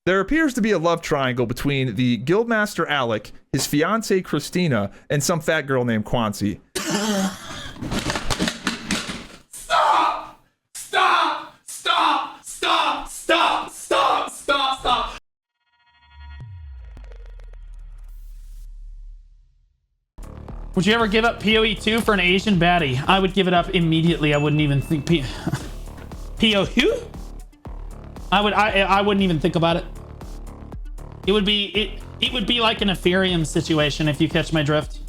There appears to be a love triangle between the Guildmaster Alec, his fiancée Christina, and some fat girl named Quancy. Stop! Stop! Stop! Stop! Stop! Stop! Stop! Stop! Would you ever give up PoE 2 for an Asian baddie? I would give it up immediately. I wouldn't even think PoE? I wouldn't even think about it. It would be like an Epherium situation, if you catch my drift.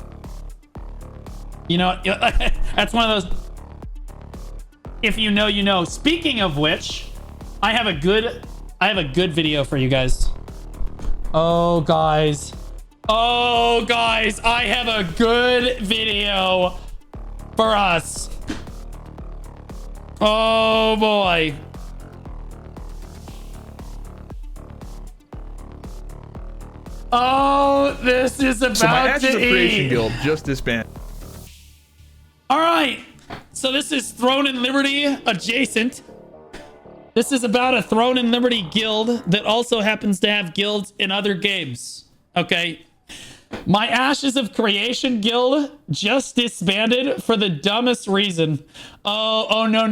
You know, that's one of those. If you know, you know. Speaking of which, I have a good video for you guys. Oh guys, I have a good video for us. Oh boy. Oh, this is about so my Ashes to of Creation eat. Guild just disbanded. All right, so this is Throne and Liberty adjacent. This is about a Throne and Liberty guild that also happens to have guilds in other games. Okay, my Ashes of Creation Guild just disbanded for the dumbest reason. Oh no.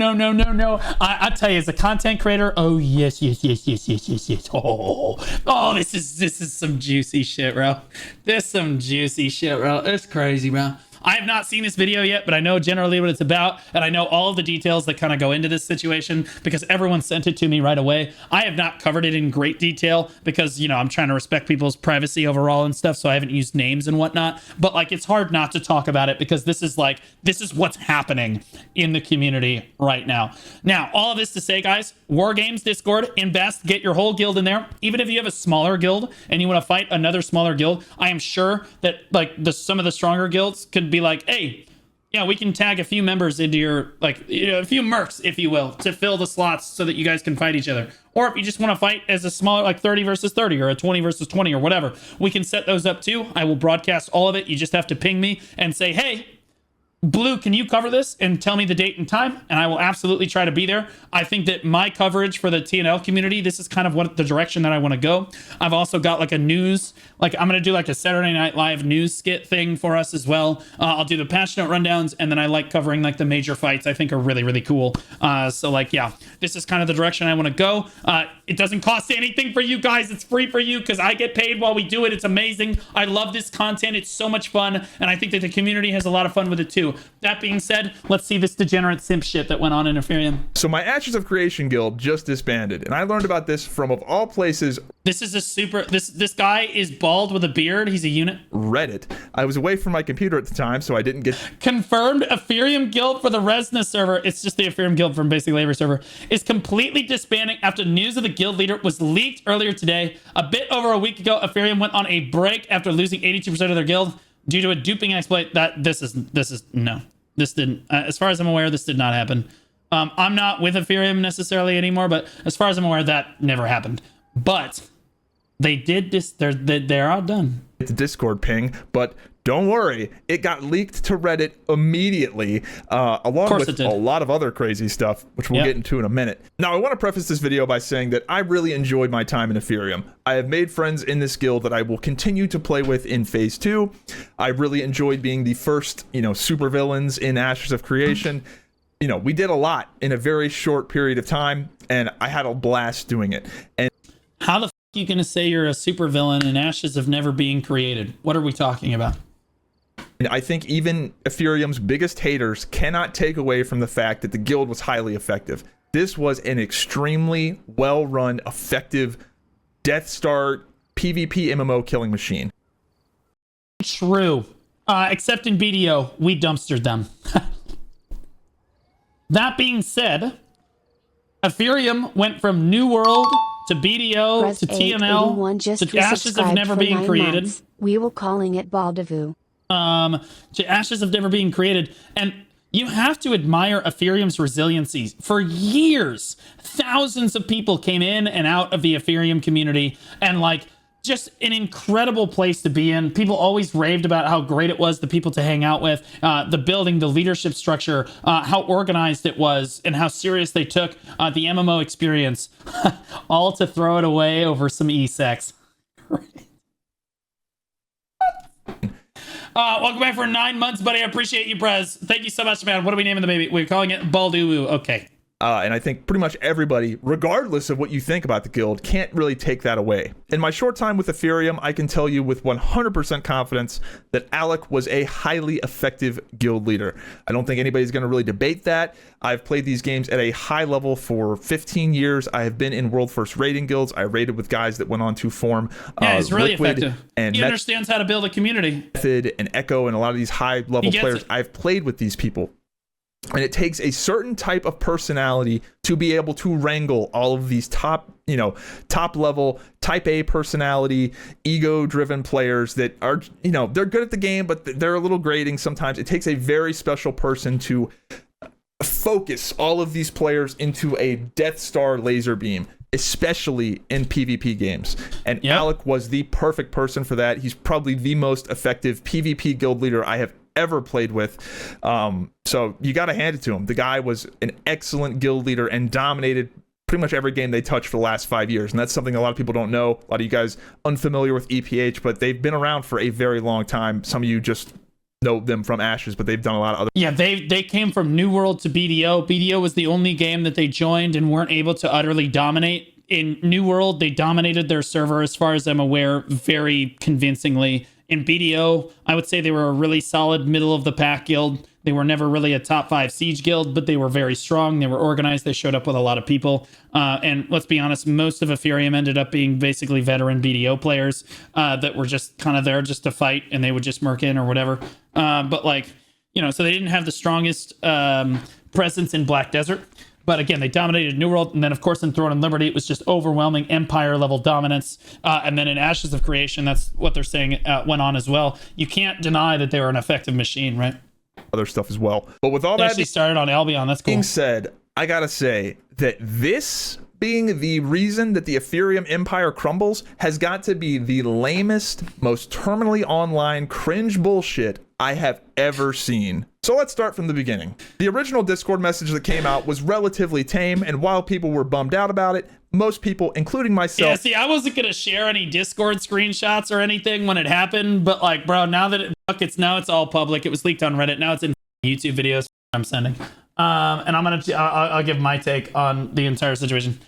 I tell you, as a content creator, oh yes. Oh, this is some juicy shit, bro. This is some juicy shit, bro. It's crazy, bro. I have not seen this video yet, but I know generally what it's about, and I know all of the details that kind of go into this situation because everyone sent it to me right away. I have not covered it in great detail because, you know, I'm trying to respect people's privacy overall and stuff, so I haven't used names and whatnot, but like it's hard not to talk about it because this is what's happening in the community right now. Now, all of this to say, guys, War Games Discord, invest, get your whole guild in there. Even if you have a smaller guild and you want to fight another smaller guild, I am sure that like some of the stronger guilds could be like, hey, yeah, we can tag a few members into your, like, you know, a few mercs, if you will, to fill the slots so that you guys can fight each other. Or if you just want to fight as a smaller, like 30 versus 30 or a 20 versus 20 or whatever, we can set those up too. I will broadcast all of it. You just have to ping me and say, hey, Blue, can you cover this and tell me the date and time? And I will absolutely try to be there. I think that my coverage for the TNL community, this is kind of what the direction that I want to go. I've also got like a news, like I'm going to do like a Saturday Night Live news skit thing for us as well. I'll do the patch note rundowns, and then I like covering like the major fights. I think are really, really cool. So like, yeah, this is kind of the direction I want to go. It doesn't cost anything for you guys. It's free for you because I get paid while we do it. It's amazing. I love this content. It's so much fun. And I think that the community has a lot of fun with it too. That being said, let's see this degenerate simp shit that went on in Epherium. So my Ashes of Creation Guild just disbanded, and I learned about this from, of all places, this is a super, this guy is bald with a beard. He's a unit. Reddit. I was away from my computer at the time, so I didn't get... Confirmed Epherium Guild for the Resna server. It's just the Epherium Guild from basically every server. Is completely disbanding after news of the guild leader was leaked earlier today. A bit over a week ago, Epherium went on a break after losing 82% of their guild due to a duping exploit. No. This didn't, as far as I'm aware, this did not happen. I'm not with Epherium necessarily anymore, but as far as I'm aware, that never happened. But they did this, they're all done. It's a Discord ping, but don't worry, it got leaked to Reddit immediately, along with a lot of other crazy stuff, which we'll get into in a minute. Now, I want to preface this video by saying that I really enjoyed my time in Epherium. I have made friends in this guild that I will continue to play with in Phase 2. I really enjoyed being the first, supervillains in Ashes of Creation. We did a lot in a very short period of time, and I had a blast doing it. And how the f are you going to say you're a supervillain in Ashes of Never Being Created? What are we talking about? And I think even Epherium's biggest haters cannot take away from the fact that the guild was highly effective. This was an extremely well-run, effective Death Star PvP MMO killing machine. True. Except in BDO, we dumpstered them. That being said, Epherium went from New World to BDO Press to TNL to Ashes of Never Being Created. Months. We were calling it Baldavu. To Ashes of Never Being Created. And you have to admire Epherium's resiliency. For years, thousands of people came in and out of the Epherium community and just an incredible place to be in. People always raved about how great it was, the people to hang out with, the building, the leadership structure, how organized it was, and how serious they took the MMO experience, all to throw it away over some e-sex. Welcome back for 9 months, buddy. I appreciate you, Brez. Thank you so much, man. What are we naming the baby? We're calling it Balduwu. Okay. And I think pretty much everybody, regardless of what you think about the guild, can't really take that away. In my short time with Epherium, I can tell you with 100% confidence that Alec was a highly effective guild leader. I don't think anybody's going to really debate that. I've played these games at a high level for 15 years. I have been in world first raiding guilds. I raided with guys that went on to form he's really Liquid effective. And he understands how to build a community. Method and Echo and a lot of these high level players. I've played with these people. And it takes a certain type of personality to be able to wrangle all of these top level type A personality, ego driven players that are, they're good at the game, but they're a little grating sometimes. It takes a very special person to focus all of these players into a Death Star laser beam, especially in PvP games. And Alec was the perfect person for that. He's probably the most effective PvP guild leader I have ever played with. So you got to hand it to him. The guy was an excellent guild leader and dominated pretty much every game they touched for the last 5 years. And that's something a lot of people don't know. A lot of you guys unfamiliar with EPH, but they've been around for a very long time. Some of you just know them from Ashes, but they've done a lot of other. Yeah, they came from New World to BDO. BDO was the only game that they joined and weren't able to utterly dominate. In New World, they dominated their server, as far as I'm aware, very convincingly. In BDO, I would say they were a really solid middle of the pack guild. They were never really a top 5 siege guild, but they were very strong. They were organized. They showed up with a lot of people. And let's be honest, most of Epherium ended up being basically veteran BDO players that were just kind of there just to fight, and they would just murk in or whatever. But so they didn't have the strongest presence in Black Desert. But again, they dominated New World. And then, of course, in Throne and Liberty, it was just overwhelming Empire-level dominance. And then in Ashes of Creation, that's what they're saying went on as well. You can't deny that they were an effective machine, right? Other stuff as well. But with all they that actually started on Albion. That's cool. Being said, I got to say that this being the reason that the Epherium Empire crumbles has got to be the lamest, most terminally online cringe bullshit I have ever seen. So let's start from the beginning. The original Discord message that came out was relatively tame, and while people were bummed out about it, most people, including myself... Yeah, see, I wasn't going to share any Discord screenshots or anything when it happened, but bro, now that it's all public. It was leaked on Reddit. Now it's in YouTube videos I'm sending. And I'll give my take on the entire situation.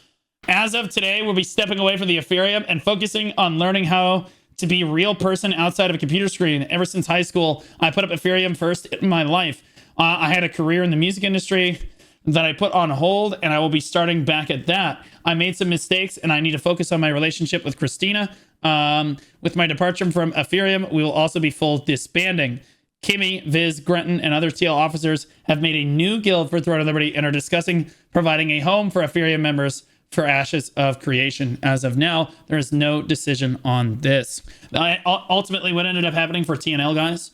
As of today, we'll be stepping away from the Epherium and focusing on learning how to be a real person outside of a computer screen. Ever since high school, I put up Epherium first in my life. I had a career in the music industry that I put on hold, and I will be starting back at that. I made some mistakes, and I need to focus on my relationship with Christina. With my departure from Epherium, we will also be full disbanding. Kimmy, Viz, Grenton, and other TL officers have made a new guild for Throne of Liberty and are discussing providing a home for Epherium members for Ashes of Creation. As of now, there is no decision on this. Ultimately, what ended up happening for TNL guys,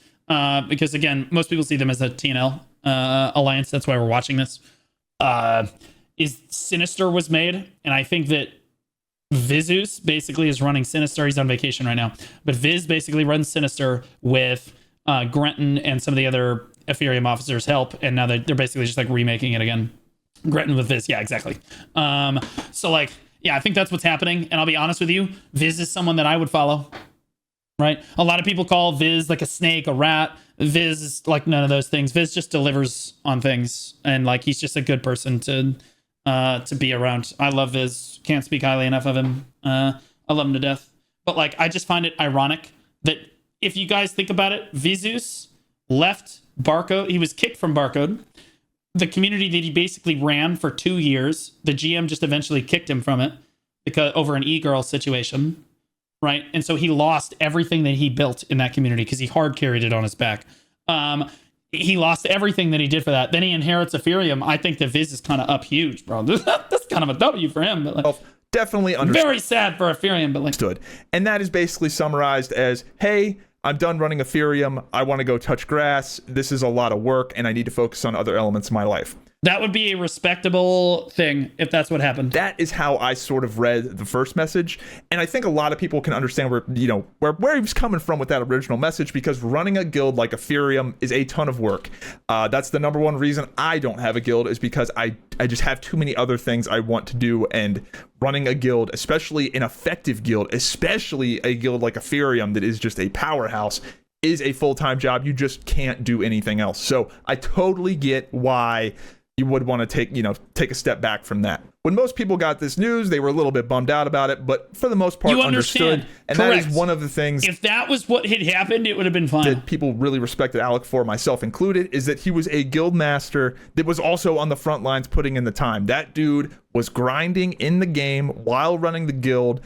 because again, most people see them as a TNL alliance, that's why we're watching this, is Sinister was made, and I think that Vizus basically is running Sinister. He's on vacation right now, but Viz basically runs Sinister with Grenton and some of the other Epherium officers' help, and now they're basically just remaking it again. Gretton with Viz, yeah, exactly. I think that's what's happening. And I'll be honest with you, Viz is someone that I would follow, right? A lot of people call Viz like a snake, a rat. Viz is like none of those things. Viz just delivers on things, and he's just a good person to be around. I love Viz. Can't speak highly enough of him. I love him to death. But I just find it ironic that if you guys think about it, Vizus left Barcode. He was kicked from Barcode. The community that he basically ran for 2 years, the GM just eventually kicked him from it because over an e-girl situation, right? And so he lost everything that he built in that community because he hard carried it on his back. He lost everything that he did for that. Then he inherits Epherium. I think the Viz is kind of up huge, bro. That's kind of a W for him. But definitely understood. Very sad for Epherium, but understood. And that is basically summarized as, hey, I'm done running Epherium. I want to go touch grass. This is a lot of work, and I need to focus on other elements of my life. That would be a respectable thing if that's what happened. That is how I sort of read the first message. And I think a lot of people can understand where he was coming from with that original message, because running a guild like Epherium is a ton of work. That's the number one reason I don't have a guild, is because I just have too many other things I want to do. And running a guild, especially an effective guild, especially a guild like Epherium that is just a powerhouse, is a full-time job. You just can't do anything else. So I totally get why you would want to take a step back from that. When most people got this news, they were a little bit bummed out about it, but for the most part, understood. And correct. That is one of the things. If that was what had happened, it would have been fine. That people really respected Alec for, myself included, is that he was a guild master that was also on the front lines putting in the time. That dude was grinding in the game while running the guild,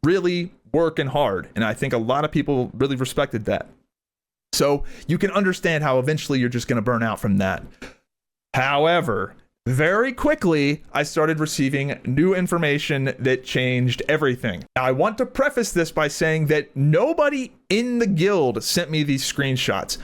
really working hard. And I think a lot of people really respected that. So you can understand how eventually you're just going to burn out from that. However, very quickly, I started receiving new information that changed everything. Now, I want to preface this by saying that nobody in the guild sent me these screenshots.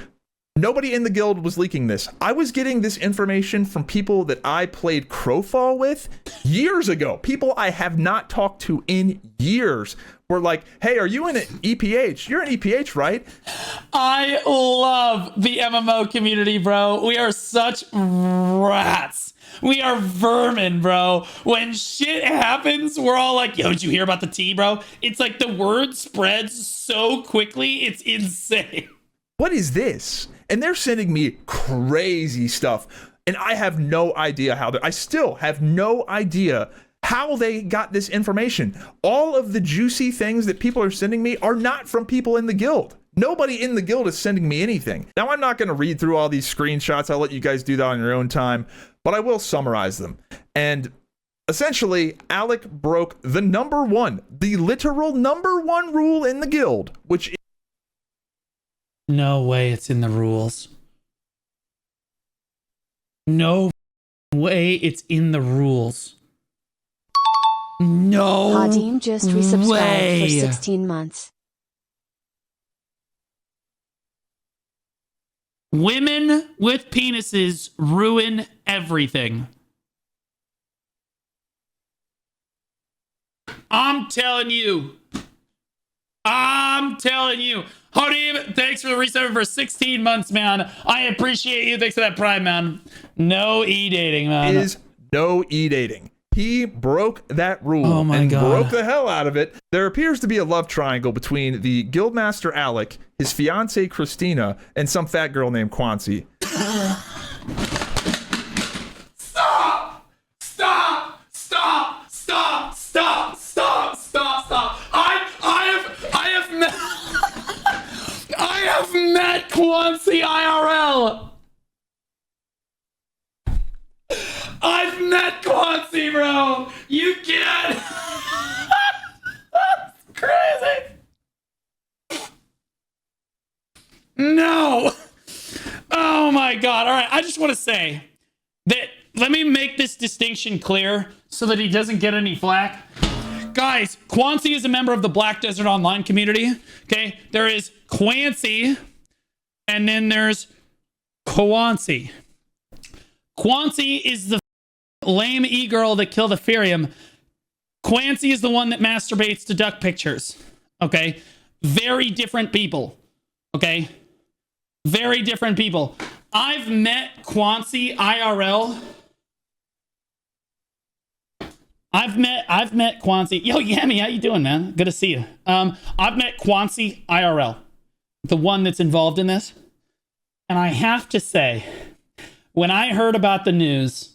Nobody in the guild was leaking this. I was getting this information from people that I played Crowfall with years ago. People I have not talked to in years were like, hey, are you in an EPH? You're in EPH, right? I love the MMO community, bro. We are such rats. We are vermin, bro. When shit happens, we're all like, yo, did you hear about the tea, bro? It's like the word spreads so quickly. It's insane. What is this? And they're sending me crazy stuff. And I have no idea how I still have no idea how they got this information. All of the juicy things that people are sending me are not from people in the guild. Nobody in the guild is sending me anything. Now, I'm not going to read through all these screenshots. I'll let you guys do that on your own time, but I will summarize them. And essentially, Alec broke the literal number one rule in the guild, which is... No way it's in the rules. No way it's in the rules. No Hadim just resubscribed way. For 16 months. Women with penises ruin everything. I'm telling you. Hadim, thanks for the reset for 16 months, man. I appreciate you. Thanks for that prime, man. No e-dating, man. Is no e-dating. He broke that rule God. Broke the hell out of it. There appears to be a love triangle between the guildmaster Alec, his fiancée Christina, and some fat girl named Kwanzi. Stop. I have met Kwanzi IRL. I've met Kwanzi, bro. You can't. That's crazy. No. Oh my God. All right. I just want to say that, let me make this distinction clear so that he doesn't get any flack. Guys, Kwanzi is a member of the Black Desert Online community. Okay. There is Kwanzi, and then there's Kwanzi. Kwanzi is the lame e-girl that killed Epherium. Kwanzi is the one that masturbates to duck pictures. Okay? Very different people. Okay? Very different people. I've met Kwanzi IRL. I've met Kwanzi. Yo, Yami, how you doing, man? Good to see you. I've met Kwanzi IRL, the one that's involved in this. And I have to say, when I heard about the news,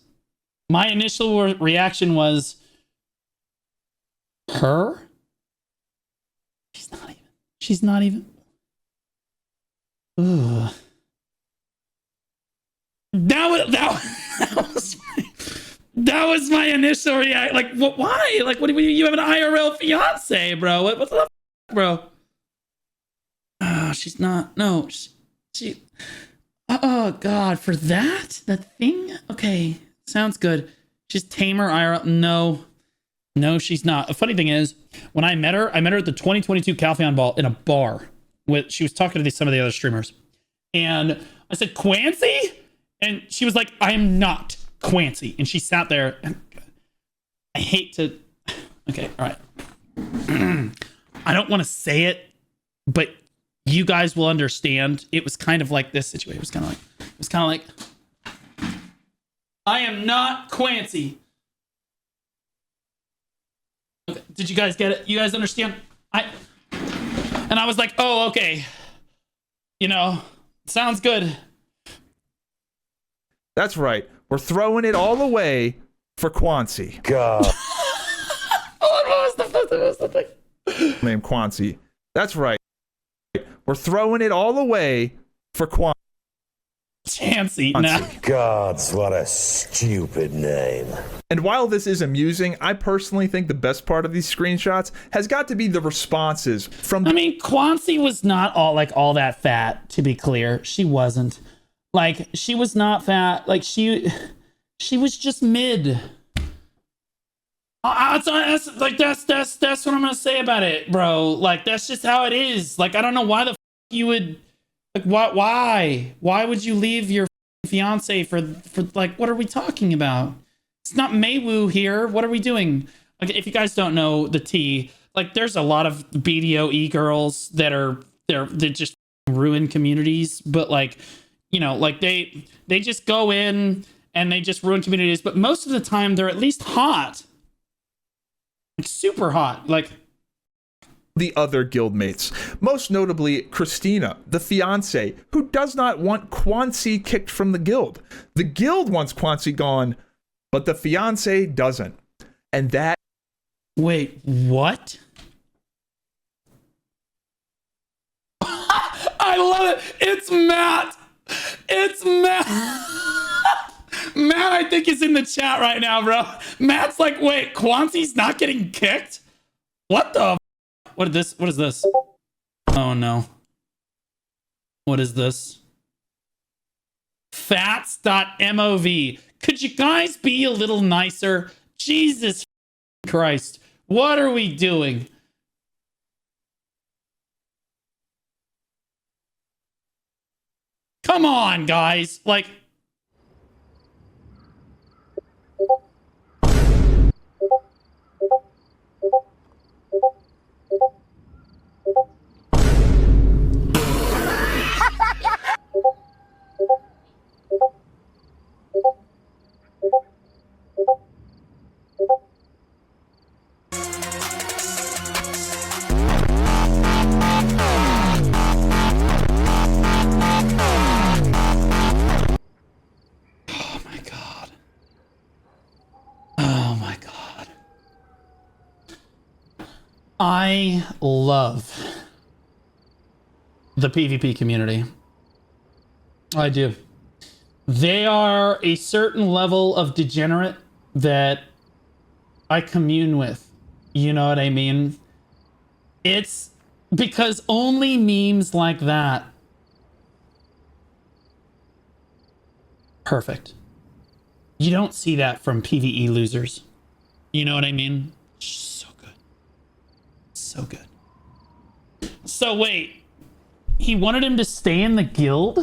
my initial reaction was, her? She's not even. Ugh. That was my initial reaction. Like, why? Like, what do you have an IRL fiance, bro? What the fuck, bro? Oh, she's not. No, she. Oh God, for that thing. Okay, sounds good. She's tamer IRL. No, she's not. The funny thing is, when I met her at the 2022 Calpheon Ball in a bar. She was talking to some of the other streamers, and I said, Kwanzi? And she was like, I am not Quancy. And she sat there. And I hate to. Okay, all right. I don't want to say it, but you guys will understand. It was kind of like this situation. It was kind of like, I am not Quancy. Okay, did you guys get it? You guys understand? And I was like, oh, okay. You know, sounds good. That's right. We're throwing it all away for Quancy. God. What was the thing? Name Quancy. That's right. We're throwing it all away for Quancy. Chansey. Now. Gods, what a stupid name. And while this is amusing, I personally think the best part of these screenshots has got to be the responses from. I mean, Quancy was not all that fat. To be clear, she wasn't. Like, she was not fat. Like, she was just mid. That's what I'm gonna say about it, bro. Like, that's just how it is. Like, I don't know why the you would. Like, why would you leave your fiance for like, what are we talking about? It's not Maywu here. What are we doing? Like, if you guys don't know the tea, like, there's a lot of BDO girls that just ruin communities, but like, you know, like they just go in and they just ruin communities, but most of the time they're at least hot. Like, super hot. Like, the other guildmates, most notably Christina, the fiance, who does not want Quancy kicked from the guild. The guild wants Quancy gone, but the fiance doesn't. And that... Wait, what? I love it. It's Matt. It's Matt. Matt, I think, is in the chat right now, bro. Matt's like, wait, Quancy's not getting kicked? What the... What is this? Oh no. What is this? Fats.mov. Could you guys be a little nicer? Jesus Christ. What are we doing? Come on, guys. Like, I love the PvP community. I do. They are a certain level of degenerate that I commune with. You know what I mean? It's because only memes like that. Perfect. You don't see that from PvE losers. You know what I mean? So good. So good. So wait, he wanted him to stay in the guild?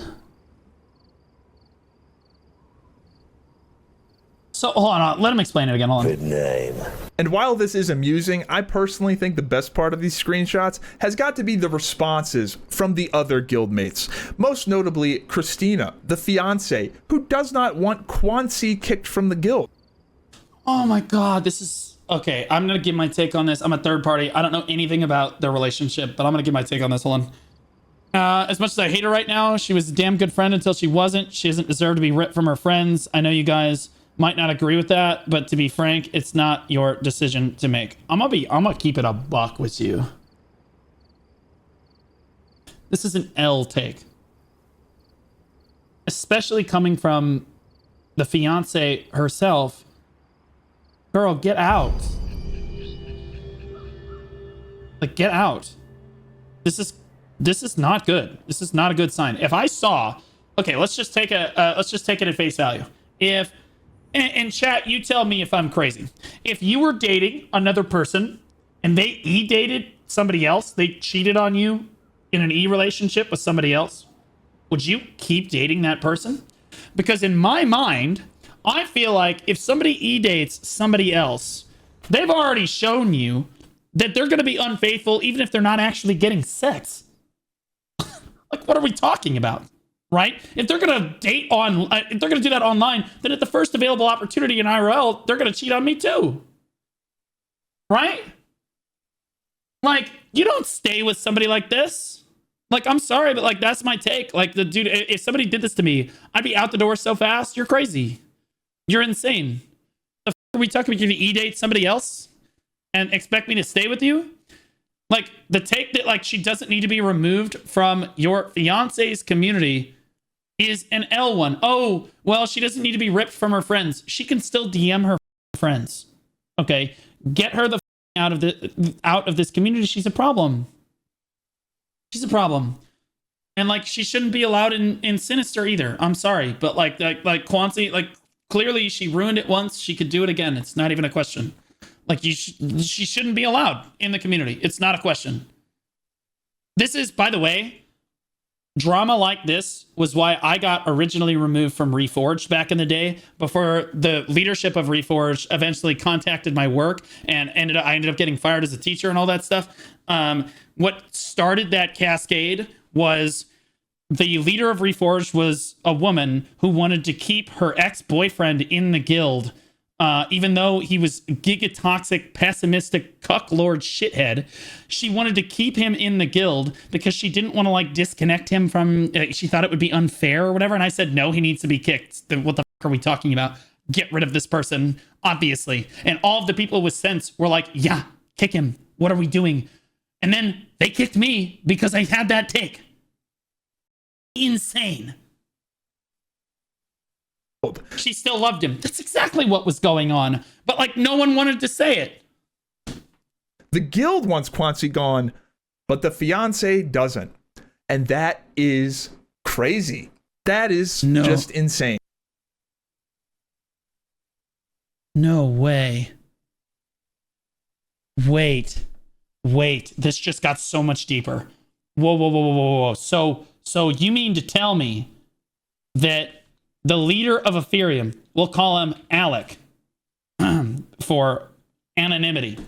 So hold on, let him explain it again. Hold on. Good name. And while this is amusing, I personally think the best part of these screenshots has got to be the responses from the other guildmates. Most notably, Christina, the fiance, who does not want Quancy kicked from the guild. Oh my god, this is... Okay, I'm going to give my take on this. I'm a third party. I don't know anything about their relationship, but I'm going to give my take on this. Hold on. As much as I hate her right now, she was a damn good friend until she wasn't. She doesn't deserve to be ripped from her friends. I know you guys might not agree with that, but to be frank, it's not your decision to make. I'm gonna keep it a buck with you. This is an L take. Especially coming from the fiance herself. Girl, get out. Like, get out. This is not good. This is not a good sign. If I saw, okay, let's just take it at face value. If and chat, you tell me if I'm crazy. If you were dating another person and they dated somebody else, they cheated on you in an relationship with somebody else, would you keep dating that person? Because in my mind, I feel like if somebody e-dates somebody else, they've already shown you that they're going to be unfaithful even if they're not actually getting sex. Like, what are we talking about? Right? If they're going to date on, if they're going to do that online, then at the first available opportunity in IRL, they're going to cheat on me too. Right? Like, you don't stay with somebody like this. Like, I'm sorry, but like, that's my take. Like, the dude, if somebody did this to me, I'd be out the door so fast. You're crazy. You're insane. The f are we talking about? You e-date somebody else and expect me to stay with you? Like, the take that like she doesn't need to be removed from your fiance's community is an L one. Oh, well, she doesn't need to be ripped from her friends. She can still DM her friends. Okay, get her the out of this community. She's a problem. She's a problem. And like, she shouldn't be allowed in Sinister either. I'm sorry, but like Quancy, like, clearly she ruined it once. She could do it again. It's not even a question. Like, she shouldn't be allowed in the community. It's not a question. This is, by the way, drama like this was why I got originally removed from Reforged back in the day, before the leadership of Reforged eventually contacted my work and I ended up getting fired as a teacher and all that stuff. What started that cascade was the leader of Reforged was a woman who wanted to keep her ex-boyfriend in the guild, even though he was gigatoxic, pessimistic, cucklord shithead. She wanted to keep him in the guild because she didn't want to like disconnect him from, she thought it would be unfair or whatever. And I said, no, he needs to be kicked. What the fuck are we talking about? Get rid of this person, obviously. And all of the people with sense were like, yeah, kick him. What are we doing? And then they kicked me because I had that take. Insane. She still loved him. That's exactly what was going on. But like, no one wanted to say it. The guild wants Quancy gone, but the fiance doesn't. And that is crazy. That is just insane. No way. Wait. This just got so much deeper. Whoa. So you mean to tell me that the leader of Epherium, we'll call him Alec for anonymity.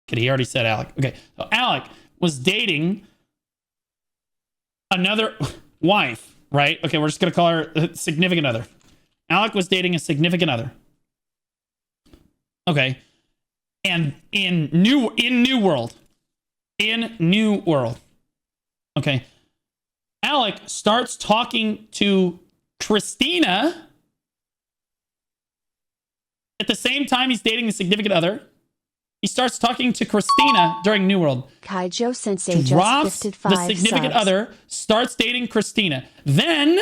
Okay, he already said Alec. Okay, so Alec was dating another wife, right? Okay, we're just going to call her a significant other. Alec was dating a significant other. Okay. And in New World. Okay. Alec starts talking to Christina at the same time he's dating a significant other. He starts talking to Christina during New World. Kaijo Sensei drops just gifted 5 the significant subs. other, starts dating Christina. Then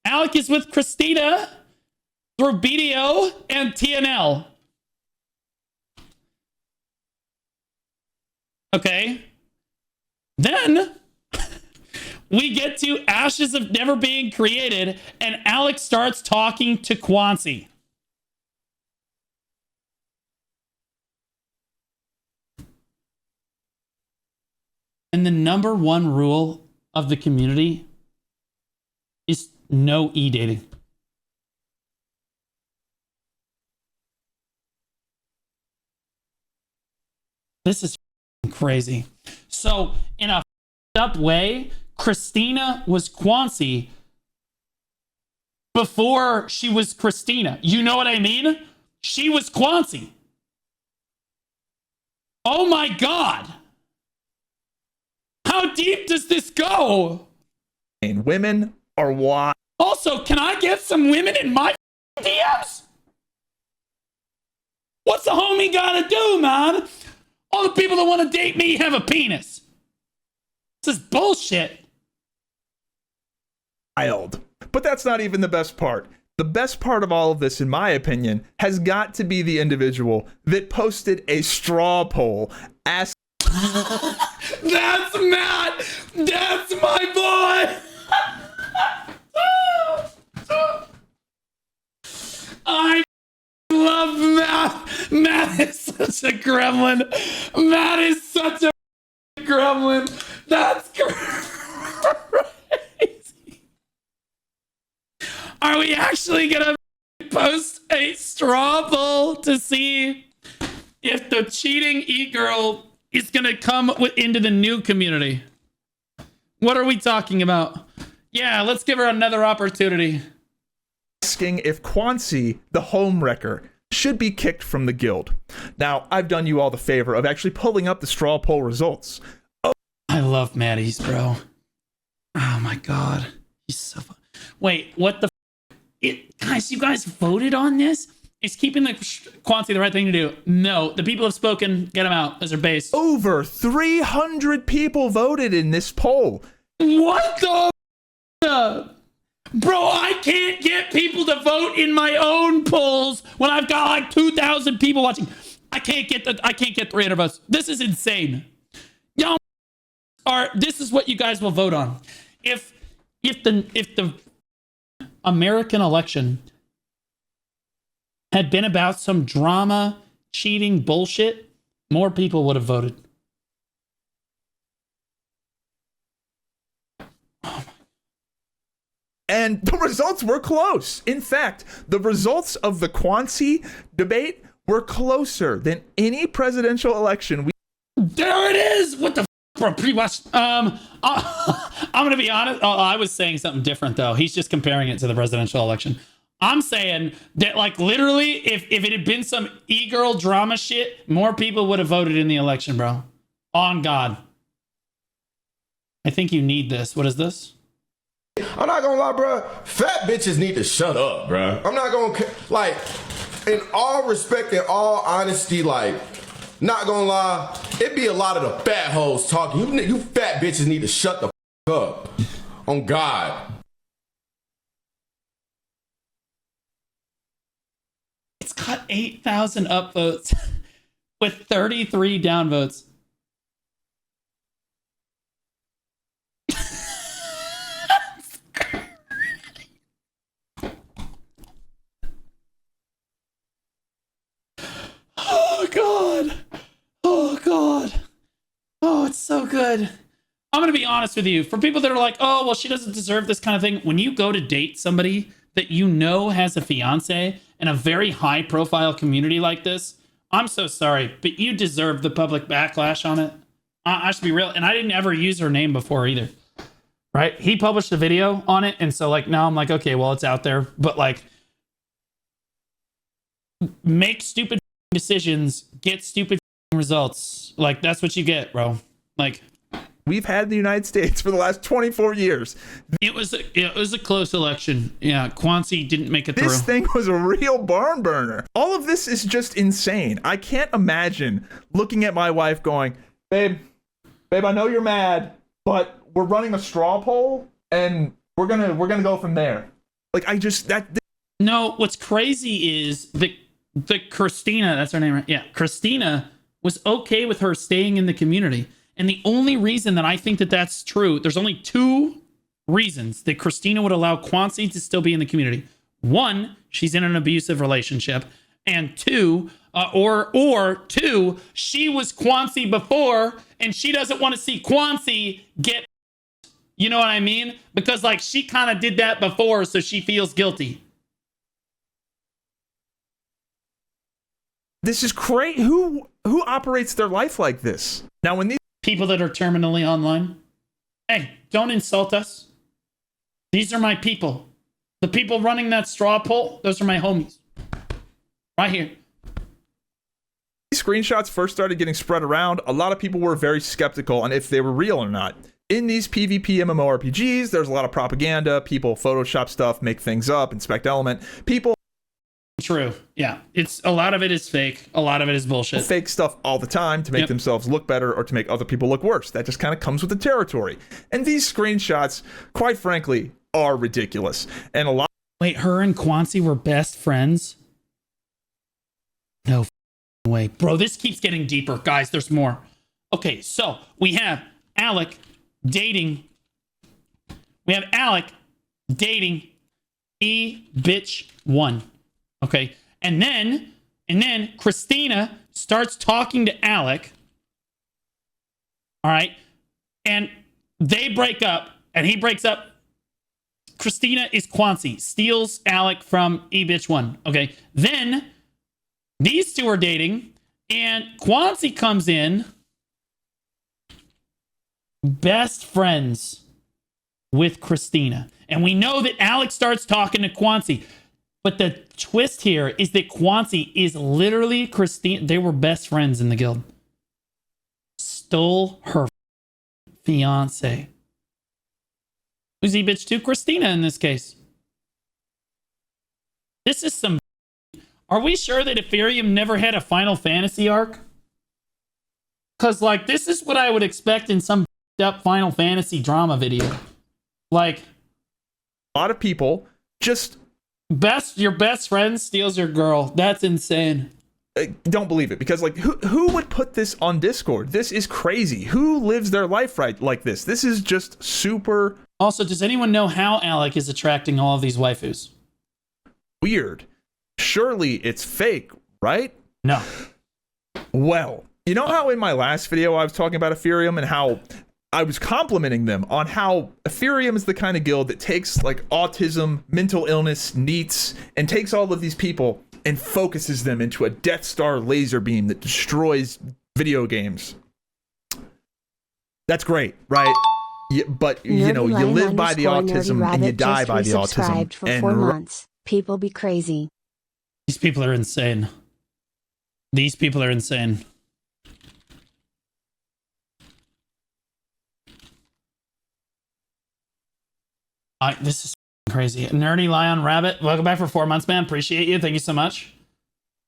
Alec is with Christina through BDO and TNL. Okay. Then we get to Ashes of Never Being Created, and Alex starts talking to Quancy. And the number one rule of the community is no e-dating. This is crazy. So, in a up way, Christina was Quancy before she was Christina. You know what I mean? She was Quancy. Oh my God. How deep does this go? And women are why. Also, can I get some women in my DMs? What's the homie gotta do, man? All the people that want to date me have a penis. This is bullshit. Wild. But that's not even the best part. The best part of all of this, in my opinion, has got to be the individual that posted a straw poll asking. That's Matt. That's my boy. I love Matt. Matt is such a gremlin. Matt is such a gremlin. That's crazy. Are we actually gonna post a straw poll to see if the cheating e-girl is gonna come into the new community? What are we talking about? Yeah, let's give her another opportunity. Asking if Quancy, the homewrecker, should be kicked from the guild. Now, I've done you all the favor of actually pulling up the straw poll results. I love Maddie's, bro. Oh my god. He's so fun. Wait, what the guys, you guys voted on this? Is keeping the Quancy the right thing to do? No, the people have spoken. Get them out as their base. Over 300 people voted in this poll. What the bro, I can't get people to vote in my own polls when I've got like 2,000 people watching. I can't get 300 votes. This is insane. Y'all this is what you guys will vote on. If the American election had been about some drama, cheating bullshit, more people would have voted. And the results were close. In fact, the results of the Quancy debate were closer than any presidential election. There it is. What the bro? Pre-watch. I'm gonna be honest. Oh, I was saying something different though. He's just comparing it to the presidential election. I'm saying that, like, literally, if it had been some e-girl drama shit, more people would have voted in the election, bro. On God. I think you need this. What is this? I'm not gonna lie, bro. Fat bitches need to shut up, bro. I'm not gonna, like, in all respect and all honesty, like, not gonna lie, it be a lot of the fat hoes talking. You fat bitches need to shut the up. On God. It's got 8,000 upvotes with 33 downvotes. Oh God. Oh God. Oh, it's so good. I'm going to be honest with you. For people that are like, oh, well, she doesn't deserve this kind of thing. When you go to date somebody that you know has a fiance in a very high profile community like this, I'm so sorry, but you deserve the public backlash on it. I should be real. And I didn't ever use her name before either. Right? He published a video on it. And so, like, now I'm like, okay, well, it's out there. But, like, make stupid decisions, get stupid results. Like, that's what you get, bro. Like, we've had in the United States for the last 24 years. It was a close election. Yeah, Quancy didn't make it through. This thing was a real barn burner. All of this is just insane. I can't imagine looking at my wife going, babe, I know you're mad, but we're running a straw poll and we're gonna go from there. Like, No, what's crazy is the Christina, that's her name, right? Yeah, Christina was okay with her staying in the community. And the only reason that I think that that's true, there's only two reasons that Christina would allow Quancy to still be in the community. One, she's in an abusive relationship. And two, two, she was Quancy before and she doesn't want to see Quancy get, you know what I mean? Because, like, she kind of did that before, so she feels guilty. This is crazy. Who operates their life like this? Now, when these people that are terminally online, hey, don't insult us. These are my people. The people running that straw poll, those are my homies. Right here. These screenshots first started getting spread around, a lot of people were very skeptical on if they were real or not. In these PvP MMORPGs, there's a lot of propaganda. People Photoshop stuff, make things up, inspect element. True. Yeah. A lot of it is fake. A lot of it is bullshit. Fake stuff all the time to make themselves look better or to make other people look worse. That just kind of comes with the territory. And these screenshots, quite frankly, are ridiculous. And a lot. Wait, her and Quancy were best friends? No way. Bro, this keeps getting deeper. Guys, there's more. Okay, so we have Alec dating. We have Alec dating bitch1. Okay, and then Christina starts talking to Alec. All right, and they break up, and he breaks up. Christina is Quancy, steals Alec from E-Bitch1. Okay. Then these two are dating, and Quancy comes in, best friends with Christina. And we know that Alec starts talking to Quancy. But the twist here is that Quancy is literally Christina. They were best friends in the guild. Stole her fiance. Who's E-Bitch 2? Christina in this case. This is some... Are we sure that Epherium never had a Final Fantasy arc? Because, like, this is what I would expect in some up Final Fantasy drama video. Like... A lot of people just... Your best friend steals your girl. That's insane. I don't believe it, because like who would put this on Discord? This is crazy. Who lives their life right like this? This is just super... Also, does anyone know how Alec is attracting all of these waifus? Weird. Surely it's fake, right? No. Well, you know how in my last video I was talking about Epherium and how I was complimenting them on how Epherium is the kind of guild that takes like autism, mental illness, NEETs, and takes all of these people and focuses them into a Death Star laser beam that destroys video games. That's great, right? Yeah, but you know, you live by the autism and you die by the autism. For 4 months. People be crazy. These people are insane. These people are insane. This is crazy. Nerdy Lion Rabbit, welcome back for 4 months, man. Appreciate you. Thank you so much.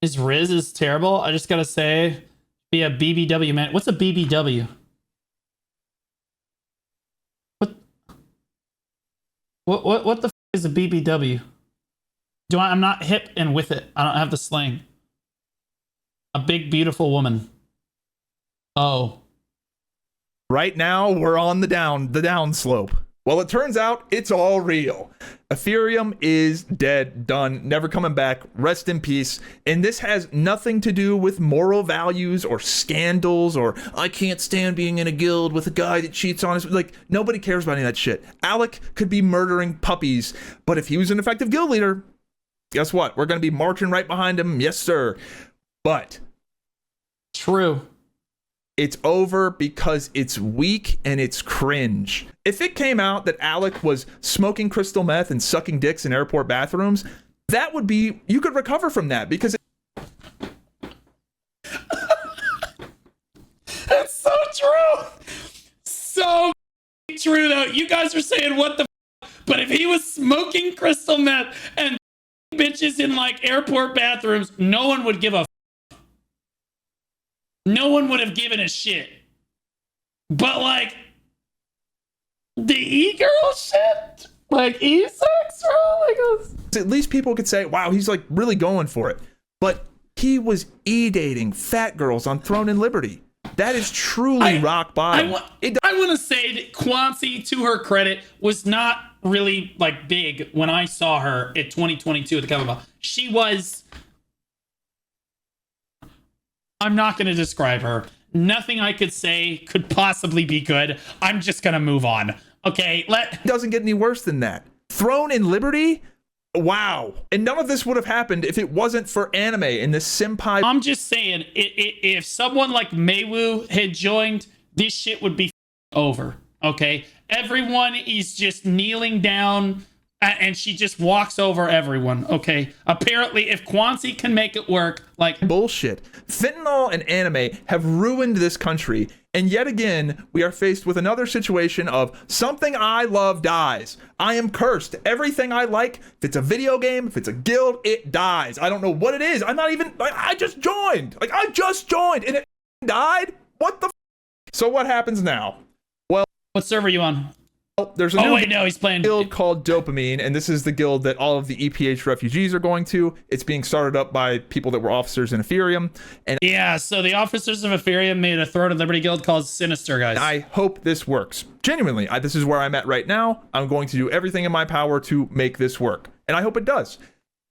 His Riz is terrible. I just gotta say, be a BBW man. What's a BBW? What the f is a BBW? I'm not hip and with it. I don't have the slang. A big beautiful woman. Oh. Right now we're on the down slope. Well, it turns out it's all real. Epherium is dead, done, never coming back. Rest in peace. And this has nothing to do with moral values or scandals or I can't stand being in a guild with a guy that cheats on us. Like, nobody cares about any of that shit. Alec could be murdering puppies, but if he was an effective guild leader, guess what? We're going to be marching right behind him. Yes, sir. But... True. It's over because it's weak and it's cringe. If it came out that Alec was smoking crystal meth and sucking dicks in airport bathrooms, that would be, you could recover from that because That's so true. So true though. You guys are saying what the but if he was smoking crystal meth and bitches in like airport bathrooms, no one would give a no one would have given a shit. But like the e-girl shit, like e-sex, bro, like at least people could say, wow, he's like really going for it. But he was e-dating fat girls on Throne and Liberty. That is truly rock bottom. I want to say that Quancy, to her credit, was not really like big when I saw her at 2022 at the Cover. She was... I'm not going to describe her. Nothing I could say could possibly be good. I'm just going to move on. Okay, It doesn't get any worse than that. Throne and Liberty? Wow. And none of this would have happened if it wasn't for anime and this senpai. I'm just saying, if someone like Maywu had joined, this shit would be over. Okay? Everyone is just kneeling down and she just walks over everyone. Okay? Apparently, if Quancy can make it work, like... Bullshit. Fentanyl and anime have ruined this country. And yet again, we are faced with another situation of something I love dies. I am cursed. Everything I like, if it's a video game, if it's a guild, it dies. I don't know what it is. I'm not even, I just joined. Like, I just joined and it died? What the f? So what happens now? Well, what server are you on? Well, there's a new he's playing guild called Dopamine, and this is the guild that all of the EPH refugees are going to. It's being started up by people that were officers in Epherium. And yeah, so the officers of Epherium made a Throne of Liberty guild called Sinister, guys. I hope this works. Genuinely, this is where I'm at right now. I'm going to do everything in my power to make this work, and I hope it does.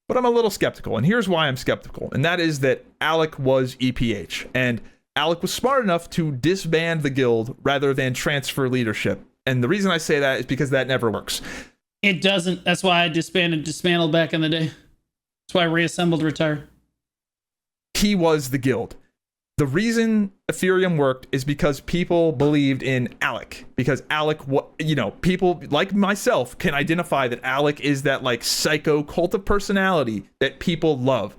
But I'm a little skeptical, and here's why I'm skeptical, and that is that Alec was EPH, and Alec was smart enough to disband the guild rather than transfer leadership. And the reason I say that is because that never works. It doesn't. That's why I dismantled back in the day. That's why I reassembled, retired. He was the guild. The reason Epherium worked is because people believed in Alec. Because Alec, people like myself can identify that Alec is that like psycho cult of personality that people love.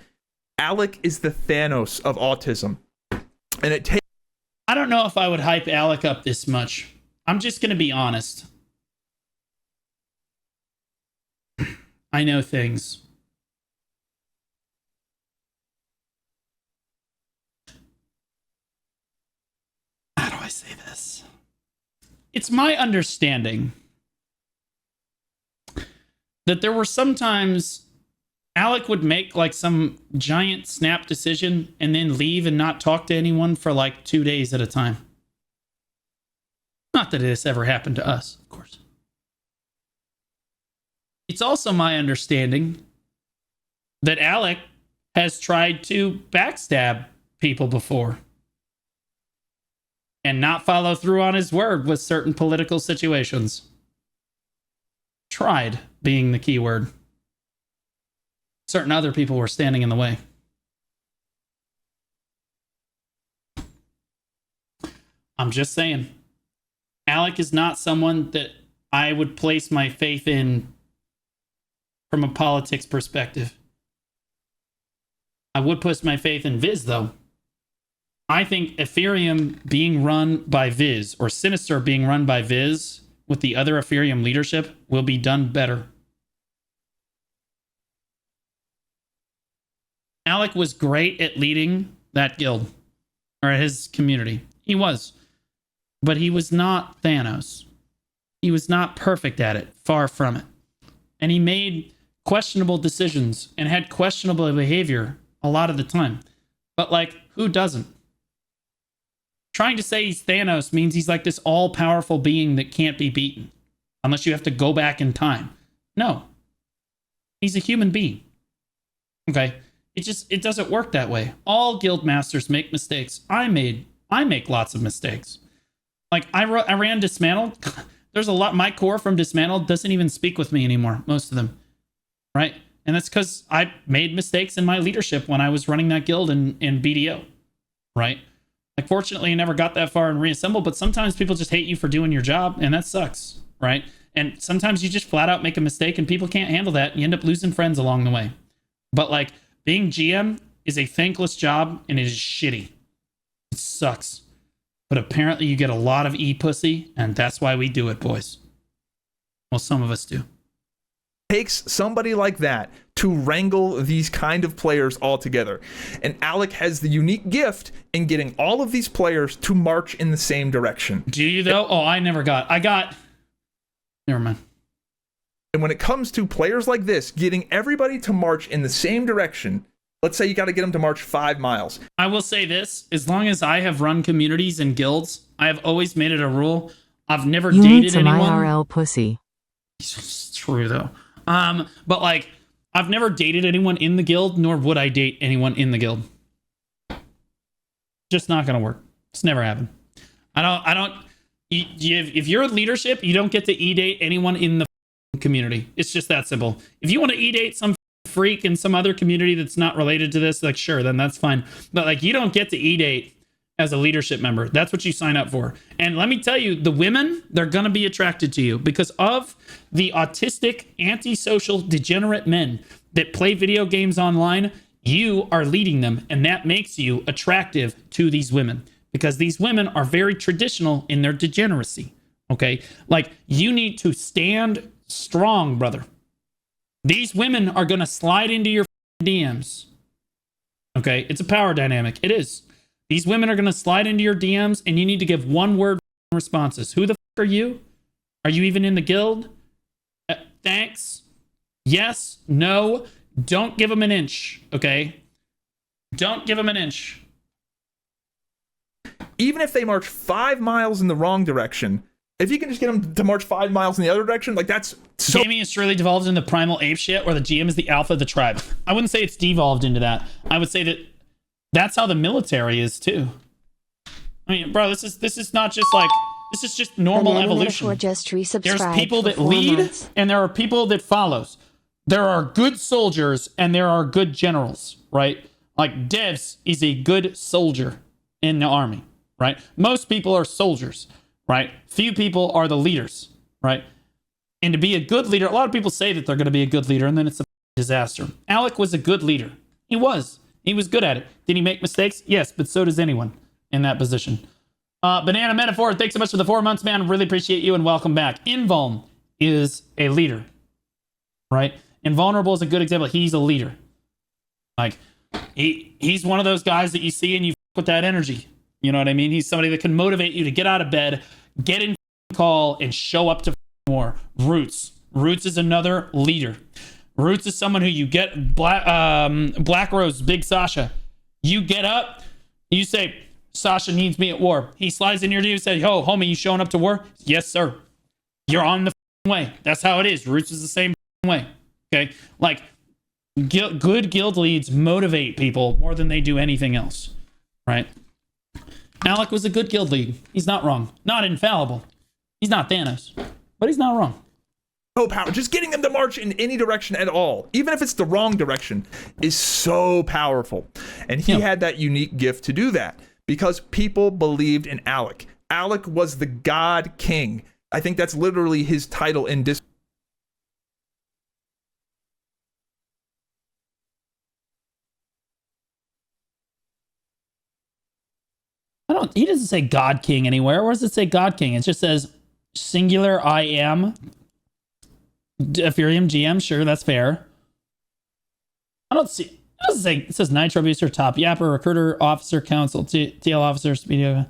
Alec is the Thanos of autism. And it takes... I don't know if I would hype Alec up this much. I'm just going to be honest. I know things. How do I say this? It's my understanding that there were sometimes Alec would make like some giant snap decision and then leave and not talk to anyone for like 2 days at a time. Not that this ever happened to us, of course. It's also my understanding that Alec has tried to backstab people before and not follow through on his word with certain political situations. Tried being the key word. Certain other people were standing in the way. I'm just saying. Alec is not someone that I would place my faith in from a politics perspective. I would put my faith in Viz, though. I think Epherium being run by Viz, or Sinister being run by Viz, with the other Epherium leadership, will be done better. Alec was great at leading that guild, or his community. He was. But he was not Thanos. He was not perfect at it. Far from it. And he made questionable decisions and had questionable behavior a lot of the time. But, like, who doesn't? Trying to say he's Thanos means he's like this all-powerful being that can't be beaten. Unless you have to go back in time. No. He's a human being. Okay? It doesn't work that way. All guild masters make mistakes. I make lots of mistakes. Like, I ran Dismantled. There's a lot. My core from Dismantled doesn't even speak with me anymore. Most of them. Right? And that's because I made mistakes in my leadership when I was running that guild in BDO. Right? Like, fortunately, I never got that far in Reassemble, but sometimes people just hate you for doing your job, and that sucks. Right? And sometimes you just flat out make a mistake, and people can't handle that, and you end up losing friends along the way. But, like, being GM is a thankless job, and it is shitty. It sucks. But apparently you get a lot of e-pussy, and that's why we do it, boys. Well, some of us do. Takes somebody like that to wrangle these kind of players all together. And Alec has the unique gift in getting all of these players to march in the same direction. Do you, though? Oh, I got... Never mind. And when it comes to players like this, getting everybody to march in the same direction, let's say you got to get them to march 5 miles. I will say this, as long as I have run communities and guilds, I have always made it a rule. I've never dated need some anyone. IRL pussy. It's true, though. But, like, I've never dated anyone in the guild, nor would I date anyone in the guild. Just not going to work. It's never happened. If you're in leadership, you don't get to e-date anyone in the community. It's just that simple. If you want to e-date some freak in some other community that's not related to this, like, sure, then that's fine. But, like, you don't get to e-date as a leadership member. That's what you sign up for. And let me tell you, the women, they're going to be attracted to you because of the autistic, antisocial, degenerate men that play video games online. You are leading them, and that makes you attractive to these women because these women are very traditional in their degeneracy. Okay? Like, you need to stand strong, brother. These women are going to slide into your DMs. Okay? It's a power dynamic. It is. These women are going to slide into your DMs, and you need to give one-word responses. Who the fuck are you? Are you even in the guild? Thanks. Yes. No. Don't give them an inch, okay? Don't give them an inch. Even if they march 5 miles in the wrong direction, if you can just get them to march 5 miles in the other direction, like, that's so... Gaming is surely devolved into primal ape shit, where the GM is the alpha of the tribe. I wouldn't say it's devolved into that. I would say that that's how the military is too. I mean, bro, this is not just like This is just normal Banana evolution. Metaphor just There's resubscribed people for that 4 lead months. and there are people that follows. There are good soldiers and there are good generals, right? Like Devs is a good soldier in the army, right? Most people are soldiers, right? Few people are the leaders, right? And to be a good leader, a lot of people say that they're going to be a good leader and then it's a disaster. Alec was a good leader. He was good at it. Did he make mistakes? Yes, but so does anyone in that position. Banana Metaphor, thanks so much for the 4 months, man. Really appreciate you and welcome back. Invuln is a leader, right? Invulnerable is a good example. He's a leader. Like, he's one of those guys that you see and you with that energy. You know what I mean? He's somebody that can motivate you to get out of bed, get in call, and show up to war. Roots is another leader. Roots is someone who you get, Black Rose, Big Sasha. You get up, you say, Sasha needs me at war. He slides in your DM and says, yo, homie, you showing up to war? Yes, sir. You're on the way. That's how it is. Roots is the same way. Okay? Like, good guild leads motivate people more than they do anything else. Right? Alec was a good guild lead. He's not wrong. Not infallible. He's not Thanos. But he's not wrong. So power, just getting them to march in any direction at all, even if it's the wrong direction, is so powerful. And he had that unique gift to do that because people believed in Alec. Alec was the God King. I think that's literally his title in Discord. He doesn't say God King anywhere. Where does it say God King? It just says singular I am Epherium GM. Sure, that's fair. I don't see. It doesn't say. It says Nitro Booster, Top Yapper, Recruiter, Officer, Council, TL Officer, Speedio,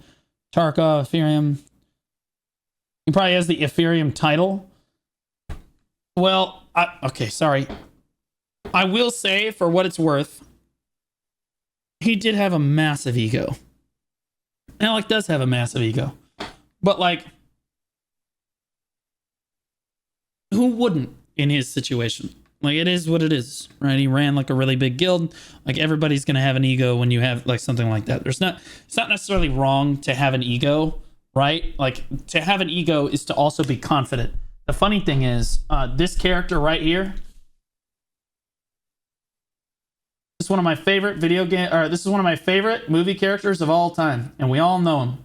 Tarkov, Epherium. He probably has the Epherium title. Well, okay, sorry. I will say, for what it's worth, he did have a massive ego. Alec does have a massive ego. But, like, who wouldn't in his situation? Like, it is what it is, right? He ran, like, a really big guild. Like, everybody's going to have an ego when you have, like, something like that. It's not necessarily wrong to have an ego, right? Like, to have an ego is to also be confident. The funny thing is, this character right here, this is one of my favorite this is one of my favorite movie characters of all time, and we all know him.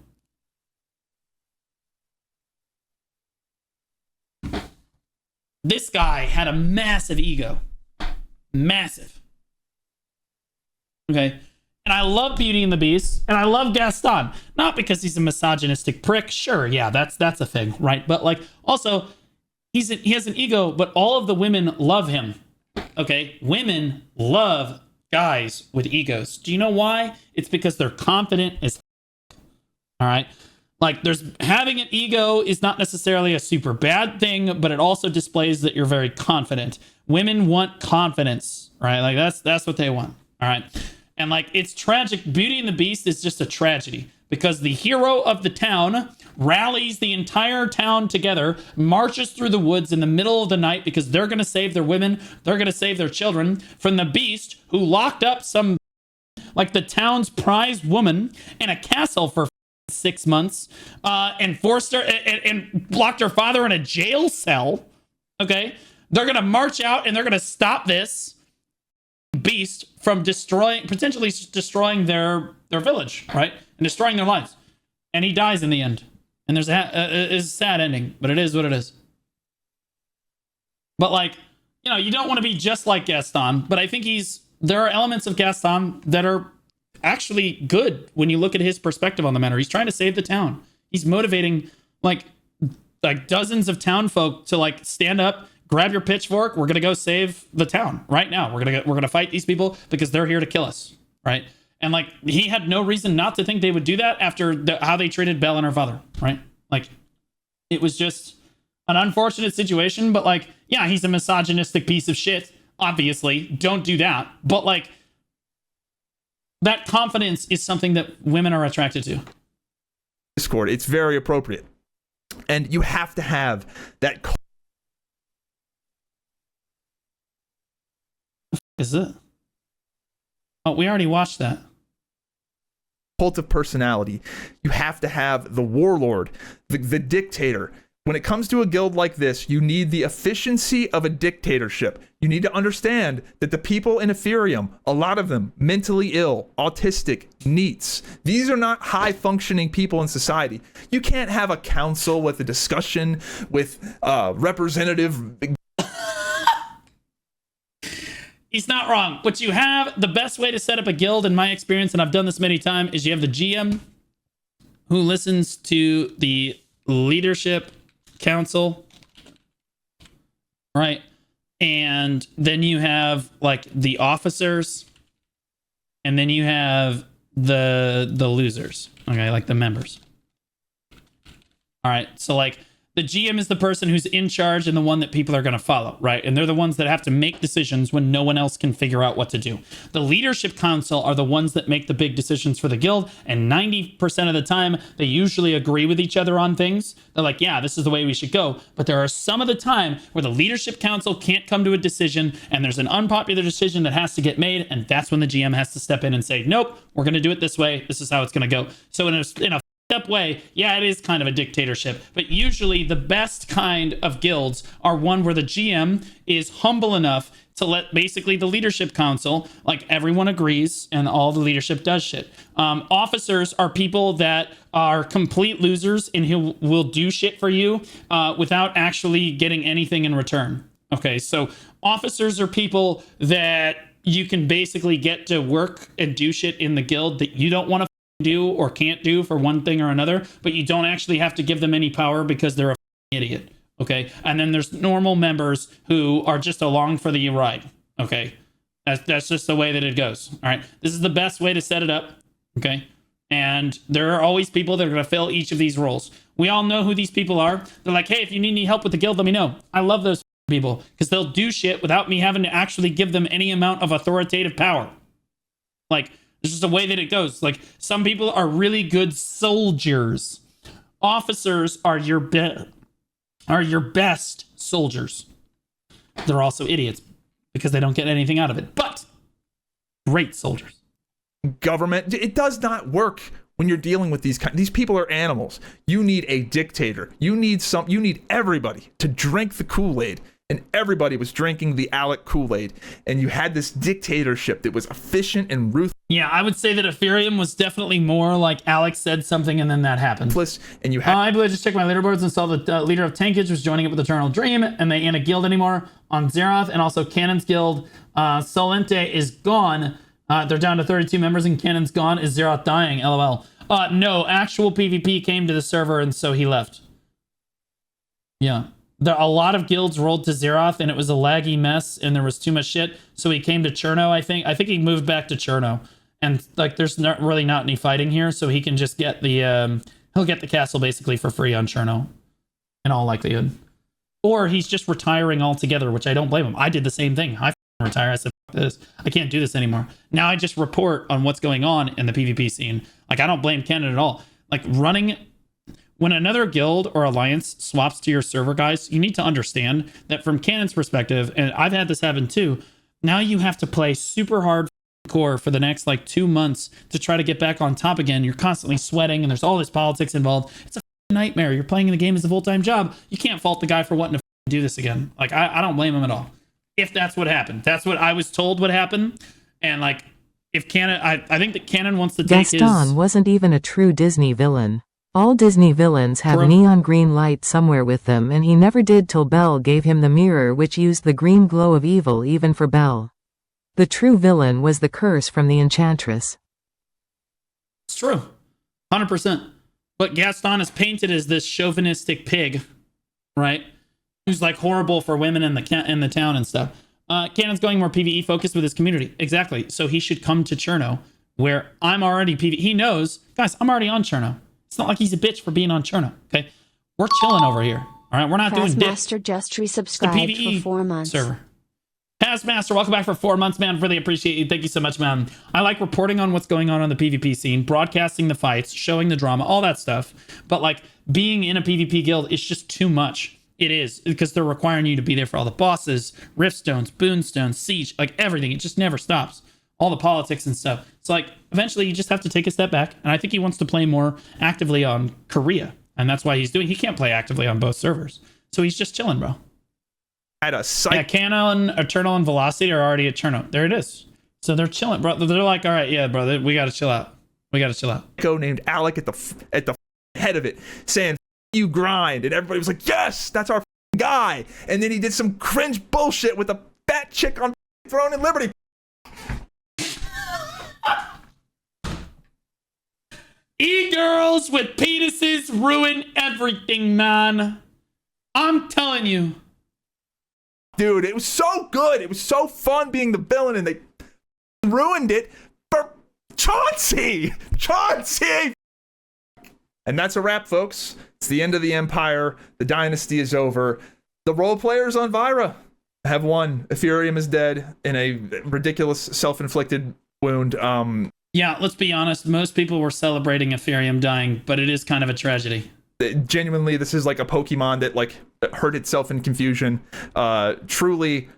This guy had a massive ego. Massive. Okay. And I love Beauty and the Beast, and I love Gaston. Not because he's a misogynistic prick. Sure, yeah, that's a thing, right? But, like, also, he has an ego, but all of the women love him. Okay? Women love guys with egos. Do you know why? It's because they're confident as all right? Like, having an ego is not necessarily a super bad thing, but it also displays that you're very confident. Women want confidence, right? Like, that's what they want, all right? And, like, it's tragic. Beauty and the Beast is just a tragedy because the hero of the town rallies the entire town together, marches through the woods in the middle of the night because they're going to save their women, they're going to save their children from the Beast who locked up some, like, the town's prized woman in a castle for 6 months and forced her and locked her father in a jail cell. Okay, they're going to march out and they're going to stop this Beast from potentially destroying their village, right? And destroying their lives. And he dies in the end. And there's a sad ending, but it is what it is. But, like, you know, you don't want to be just like Gaston, but I think there are elements of Gaston that are actually good when you look at his perspective on the matter. He's trying to save the town. He's motivating, like dozens of town folk to, like, stand up, grab your pitchfork. We're going to go save the town right now. We're going to fight these people because they're here to kill us, right? And, like, he had no reason not to think they would do that after how they treated Belle and her father, right? Like, it was just an unfortunate situation, but, like, yeah, he's a misogynistic piece of shit, obviously. Don't do that. But, like, that confidence is something that women are attracted to. Discord, it's very appropriate. And you have to have that. Is it? Oh, we already watched that. cult of personality. You have to have the warlord, the dictator. When it comes to a guild like this, you need the efficiency of a dictatorship. You need to understand that the people in Epherium, a lot of them mentally ill, autistic, neets. These are not high-functioning people in society. You can't have a council with a discussion with representative. He's not wrong. What you have, the best way to set up a guild, in my experience, and I've done this many times, is you have the GM who listens to the leadership council, right? And then you have like the officers, and then you have the losers, okay, like the members. All right, so like the GM is the person who's in charge and the one that people are going to follow, right? And they're the ones that have to make decisions when no one else can figure out what to do. The leadership council are the ones that make the big decisions for the guild, and 90% of the time, they usually agree with each other on things. They're like, yeah, this is the way we should go. But there are some of the time where the leadership council can't come to a decision, and there's an unpopular decision that has to get made, and that's when the GM has to step in and say, nope, we're going to do it this way. This is how it's going to go. So in a up way, yeah, it is kind of a dictatorship, but usually the best kind of guilds are one where the GM is humble enough to let basically the leadership council, like everyone agrees and all the leadership does shit. Officers are people that are complete losers and who will do shit for you without actually getting anything in return. Okay, so officers are people that you can basically get to work and do shit in the guild that you don't want to do or can't do for one thing or another, but you don't actually have to give them any power because they're a idiot. Okay, and then there's normal members who are just along for the ride. Okay, that's just the way that it goes. All right, this is the best way to set it up. Okay, and there are always people that are going to fill each of these roles. We all know who these people are. They're like, hey, if you need any help with the guild, let me know. I love those people because they'll do shit without me having to actually give them any amount of authoritative power. Like, this is the way that it goes. Like, some people are really good soldiers. Officers are your best soldiers. They're also idiots because they don't get anything out of it. But great soldiers. Government, it does not work when you're dealing with these people are animals. You need a dictator. You need everybody to drink the Kool-Aid. And everybody was drinking the Alec Kool-Aid. And you had this dictatorship that was efficient and ruthless. Yeah, I would say that Epherium was definitely more like Alex said something and then that happened. And you had I just checked my leaderboards and saw that leader of Tankage was joining up with Eternal Dream, and they ain't a guild anymore on Zeroth, and also Cannon's guild. Solente is gone. They're down to 32 members, and Cannon's gone. Is Zeroth dying? LOL. No, actual PvP came to the server, and so he left. Yeah. A lot of guilds rolled to Zeroth, and it was a laggy mess, and there was too much shit. So he came to Cherno, I think. I think he moved back to Cherno. And like, there's not any fighting here, so he can just get the he'll get the castle basically for free on Cherno, in all likelihood. Or he's just retiring altogether, which I don't blame him. I did the same thing. I retire. I said, fuck this. I can't do this anymore. Now I just report on what's going on in the PvP scene. Like, I don't blame Cannon at all. Like, when another guild or alliance swaps to your server, guys, you need to understand that from Cannon's perspective, and I've had this happen too, now you have to play super hard core for the next like 2 months to try to get back on top again. You're constantly sweating and there's all this politics involved. It's a nightmare. You're playing the game as a full-time job. You can't fault the guy for wanting to do this again. Like, I don't blame him at all. If that's what happened. That's what I was told would happen. And like, if Cannon, I think that Cannon wants to take Gaston wasn't even a true Disney villain. All Disney villains have neon green light somewhere with them, and he never did till Belle gave him the mirror which used the green glow of evil even for Belle. The true villain was the curse from the Enchantress. It's true. 100%. But Gaston is painted as this chauvinistic pig, right? Who's like horrible for women in the town and stuff. Cannon's going more PvE focused with his community. Exactly. So he should come to Cherno, where I'm already PvE. He knows, guys, I'm already on Cherno. It's not like he's a bitch for being on Cherno, okay? We're chilling over here, all right? We're not doing dick. Master just resubscribed for 4 months. Server. Master, welcome back for 4 months, man. Really appreciate you. Thank you so much, man. I like reporting on what's going on the PvP scene, broadcasting the fights, showing the drama, all that stuff. But like, being in a PvP guild is just too much. It is, because they're requiring you to be there for all the bosses, riftstones, boonstones, siege, like everything. It just never stops. all the politics and stuff. It's like, eventually you just have to take a step back. And I think he wants to play more actively on Korea. And that's why he can't play actively on both servers. So he's just chilling, bro. Had a psych. Yeah, Canon, Eternal, and Velocity are already Eternal. There it is. So they're chilling, bro. They're like, all right, yeah, bro, we got to chill out. We got to chill out. Named Alec at the head of it, saying, you grind. And everybody was like, yes, that's our guy. And then he did some cringe bullshit with a fat chick on Throne and Liberty. E-girls with penises ruin everything, man. I'm telling you. Dude, it was so good. It was so fun being the villain, and they ruined it for Chauncey. And that's a wrap, folks. It's the end of the Empire. The dynasty is over. The role players on Vyra have won. Epherium is dead in a ridiculous self-inflicted wound. Yeah, let's be honest. Most people were celebrating Epherium dying, but it is kind of a tragedy. Genuinely, this is like a Pokemon that like hurt itself in confusion. Truly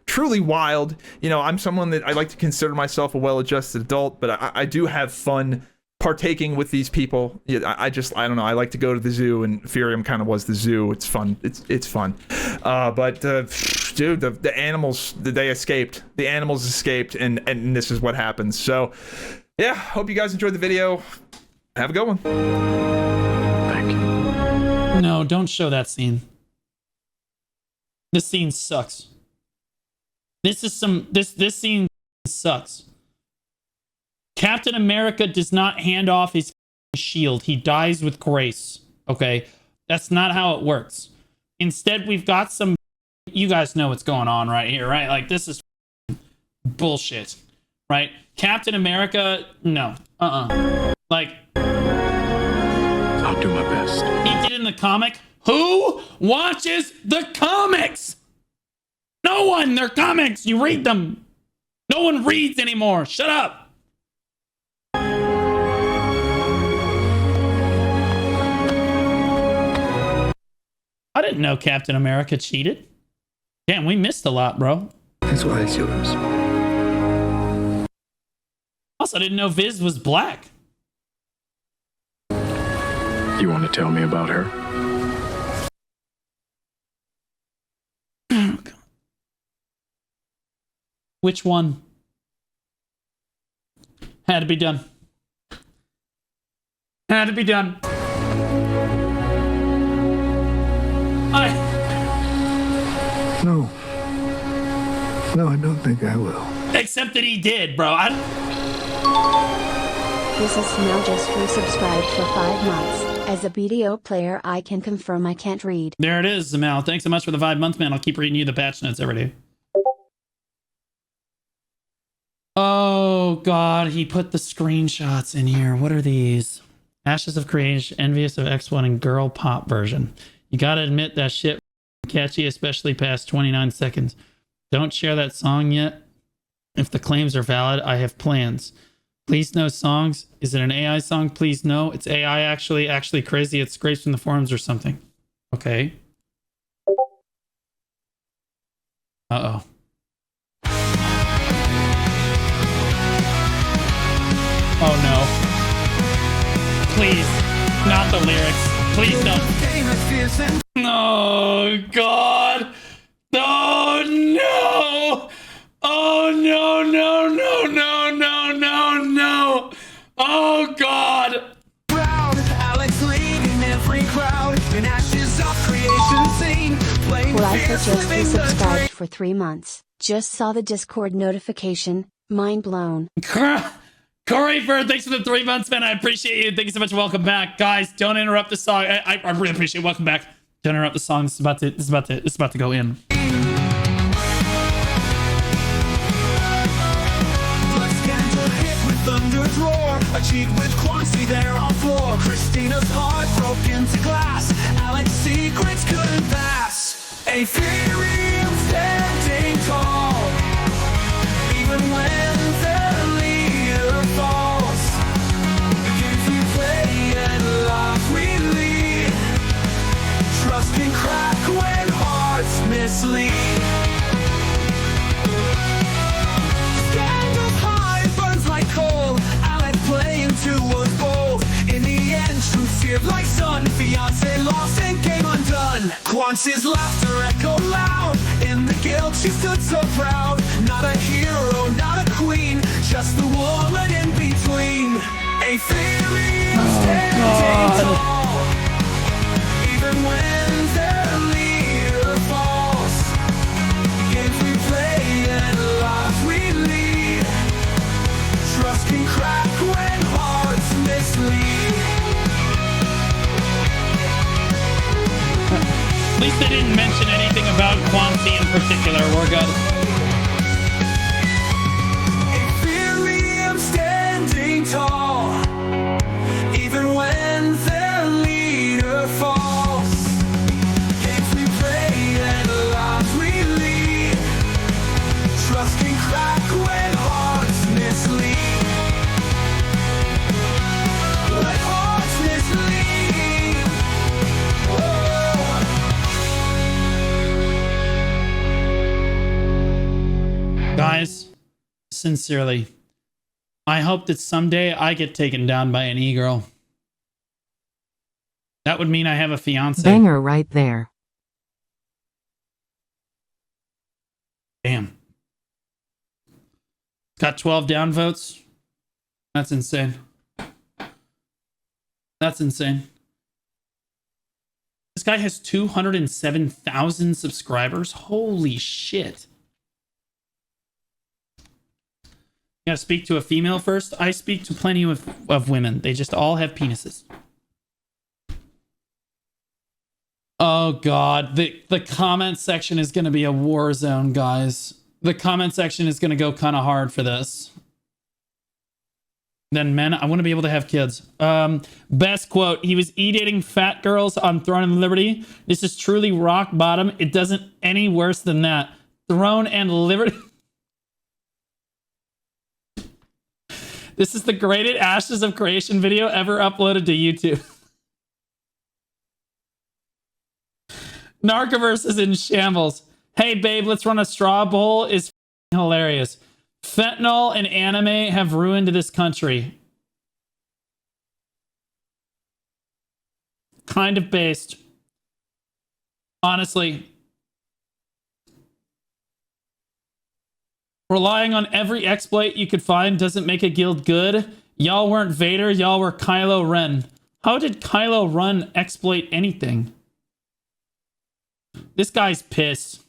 wild. You know, I'm someone that I like to consider myself a well-adjusted adult, but I do have fun partaking with these people. Yeah, I don't know. I like to go to the zoo, and Epherium kind of was the zoo. It's fun. It's fun. But dude, the animals, they escaped. The animals escaped, and this is what happens. So yeah, hope you guys enjoyed the video. Have a good one. Thank you. No, don't show that scene. This scene sucks. This scene sucks. Captain America does not hand off his shield. He dies with grace. Okay? That's not how it works. Instead, we've got some... You guys know what's going on right here, right? Like, this is bullshit. Right? Captain America... No. Like... I'll do my best. He did in the comic. Who watches the comics? No one. They're comics. You read them. No one reads anymore. Shut up. I didn't know Captain America cheated. Damn, we missed a lot, bro. That's why it's yours. Also, I didn't know Viz was black. You want to tell me about her? Oh, God. Which one? Had to be done. Had to be done. No, I don't think I will. Except that he did, bro. This is Smell just resubscribed for 5 months. As a BDO player, I can confirm I can't read. There it is, Zamal. Thanks so much for the 5 month, man. I'll keep reading you the patch notes every day. Oh, God. He put the screenshots in here. What are these? Ashes of Creation, Envious of X1, and Girl Pop version. You gotta admit that shit catchy, especially past 29 seconds. Don't share that song yet. If the claims are valid, I have plans. Please no songs. Is it an AI song? Please no. It's AI actually crazy. It scrapes from the forums or something. Okay. Uh-oh. Oh no. Please. Not the lyrics. Please don't. Oh God. Oh no. Oh no, no, no, no, no, no, no. Oh God. Well, I just resubscribed for 3 months. Just saw the Discord notification. Mind blown. Corey Bird, thanks for the 3 months, man. I appreciate you. Thank you so much. Welcome back, guys. Don't interrupt the song. I really appreciate it. Welcome back. Don't interrupt the song. This is about to go in. Thunder's roar, a cheek with quantity there on floor. Christina's heart broke into glass. Alex's secrets couldn't pass. Epherium standing tall, even when the leader falls. If you play and love we lead, trust can crack when hearts mislead. Scandal high burns fiance lost and game undone. Quance's laughter echoed loud. In the guild she stood so proud. Not a hero, not a queen, just the woman in between. Epherium standing tall, even when their leader falls. Games we play and lives we lead. Trust can crack when hearts mislead. At least they didn't mention anything about Quancy in particular. We're good. Epherium standing tall, even when their leader falls. Games we play and lives we lead. Trust can crack when hearts mislead. Let hearts mislead. Guys, sincerely, I hope that someday I get taken down by an e-girl. That would mean I have a fiance. Banger right there. Damn. Got 12 downvotes. That's insane. That's insane. This guy has 207,000 subscribers. Holy shit. You gotta speak to a female first. I speak to plenty of women. They just all have penises. Oh god, the comment section is gonna be a war zone, guys. The comment section is gonna go kind of hard for this. Then men, I want to be able to have kids. Best quote: he was e-dating fat girls on Throne and Liberty. This is truly rock bottom. It doesn't any worse than that. Throne and Liberty. This is the graded Ashes of Creation video ever uploaded to YouTube. Narcoverse is in shambles. Hey babe, let's run a straw bowl is hilarious. Fentanyl and anime have ruined this country. Kind of based. Honestly. Relying on every exploit you could find doesn't make a guild good. Y'all weren't Vader, y'all were Kylo Ren. How did Kylo Ren exploit anything? This guy's pissed.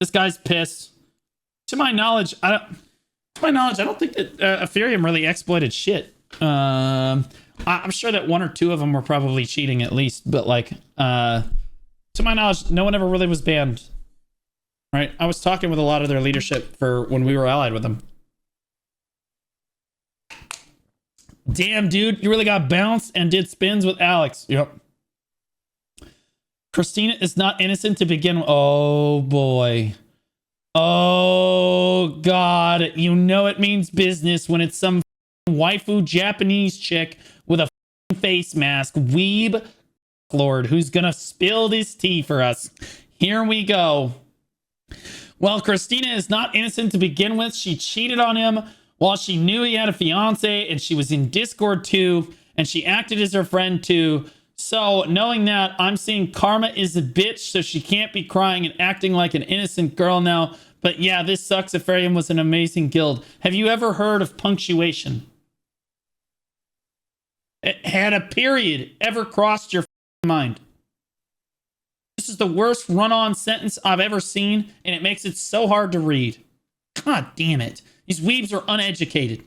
This guy's pissed. To my knowledge, I don't think that Epherium really exploited shit. I'm sure that one or two of them were probably cheating at least, but like, to my knowledge, no one ever really was banned. Right? I was talking with a lot of their leadership for when we were allied with them. Damn, dude, you really got bounced and did spins with Alex. Yep. Christina is not innocent to begin with. Oh, boy. Oh, God. You know it means business when it's some waifu Japanese chick with a face mask. Weeb Lord, who's gonna spill this tea for us. Here we go. Well, Christina is not innocent to begin with. She cheated on him while she knew he had a fiance, and she was in Discord too, and she acted as her friend too. So, knowing that, I'm seeing Karma is a bitch, so she can't be crying and acting like an innocent girl now. But yeah, this sucks. Epherium was an amazing guild. Have you ever heard of punctuation? Had a period ever crossed your mind? This is the worst run-on sentence I've ever seen, and it makes it so hard to read. God damn it. These weebs are uneducated.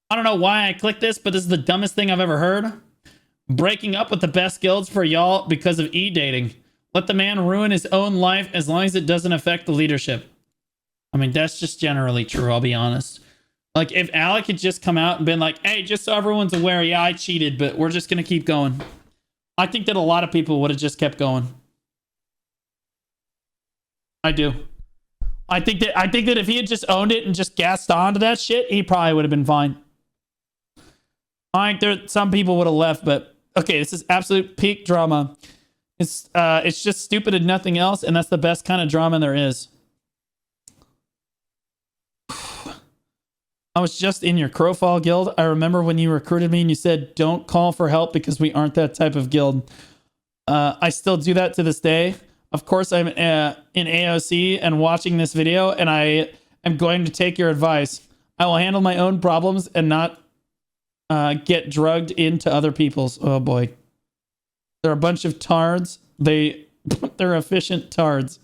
I don't know why I clicked this, but this is the dumbest thing I've ever heard. Breaking up with the best guilds for y'all because of e-dating. Let the man ruin his own life as long as it doesn't affect the leadership. I mean, that's just generally true, I'll be honest. Like, if Alec had just come out and been like, hey, just so everyone's aware, yeah, I cheated, but we're just going to keep going. I think that a lot of people would have just kept going. I do. I think that if he had just owned it and just gassed on to that shit, he probably would have been fine. I think some people would have left, but okay, this is absolute peak drama. It's just stupid and nothing else, and that's the best kind of drama there is. I was just in your Crowfall guild. I remember when you recruited me and you said, don't call for help because we aren't that type of guild. I still do that to this day. Of course, I'm in AOC and watching this video, and I am going to take your advice. I will handle my own problems and not get drugged into other people's. Oh boy. They're a bunch of tards. They're efficient tards.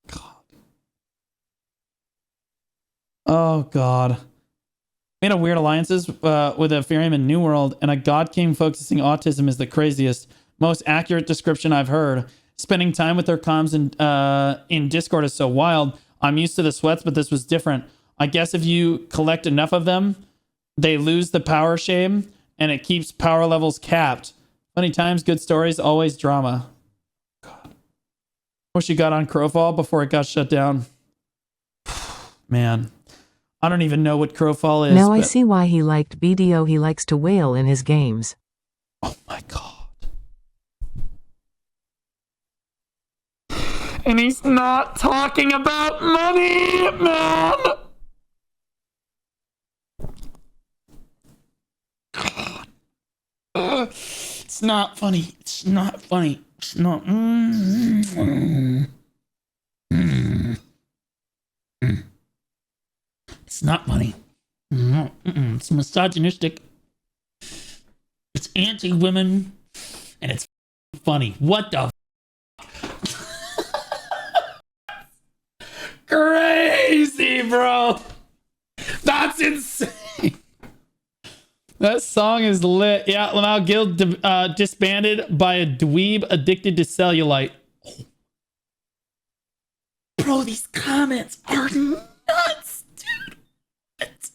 God. Oh God. Made a weird alliances with Epherium and New World, and a God King focusing autism is the craziest, most accurate description I've heard. Spending time with their comms in Discord is so wild. I'm used to the sweats, but this was different. I guess if you collect enough of them, they lose the power shame, and it keeps power levels capped. Funny times, good stories, always drama. God. Wish you got on Crowfall before it got shut down. Man. I don't even know what Crowfall is. Now I see why he liked BDO. He likes to wail in his games. Oh my God. And he's not talking about money, man. God. It's not funny. It's not funny. It's not. It's not funny. It's misogynistic. It's anti-women. And it's funny. What the crazy, bro. That's insane. That song is lit. Yeah, Lamau Guild disbanded by a dweeb addicted to cellulite. Oh. Bro, these comments are nuts, dude. What?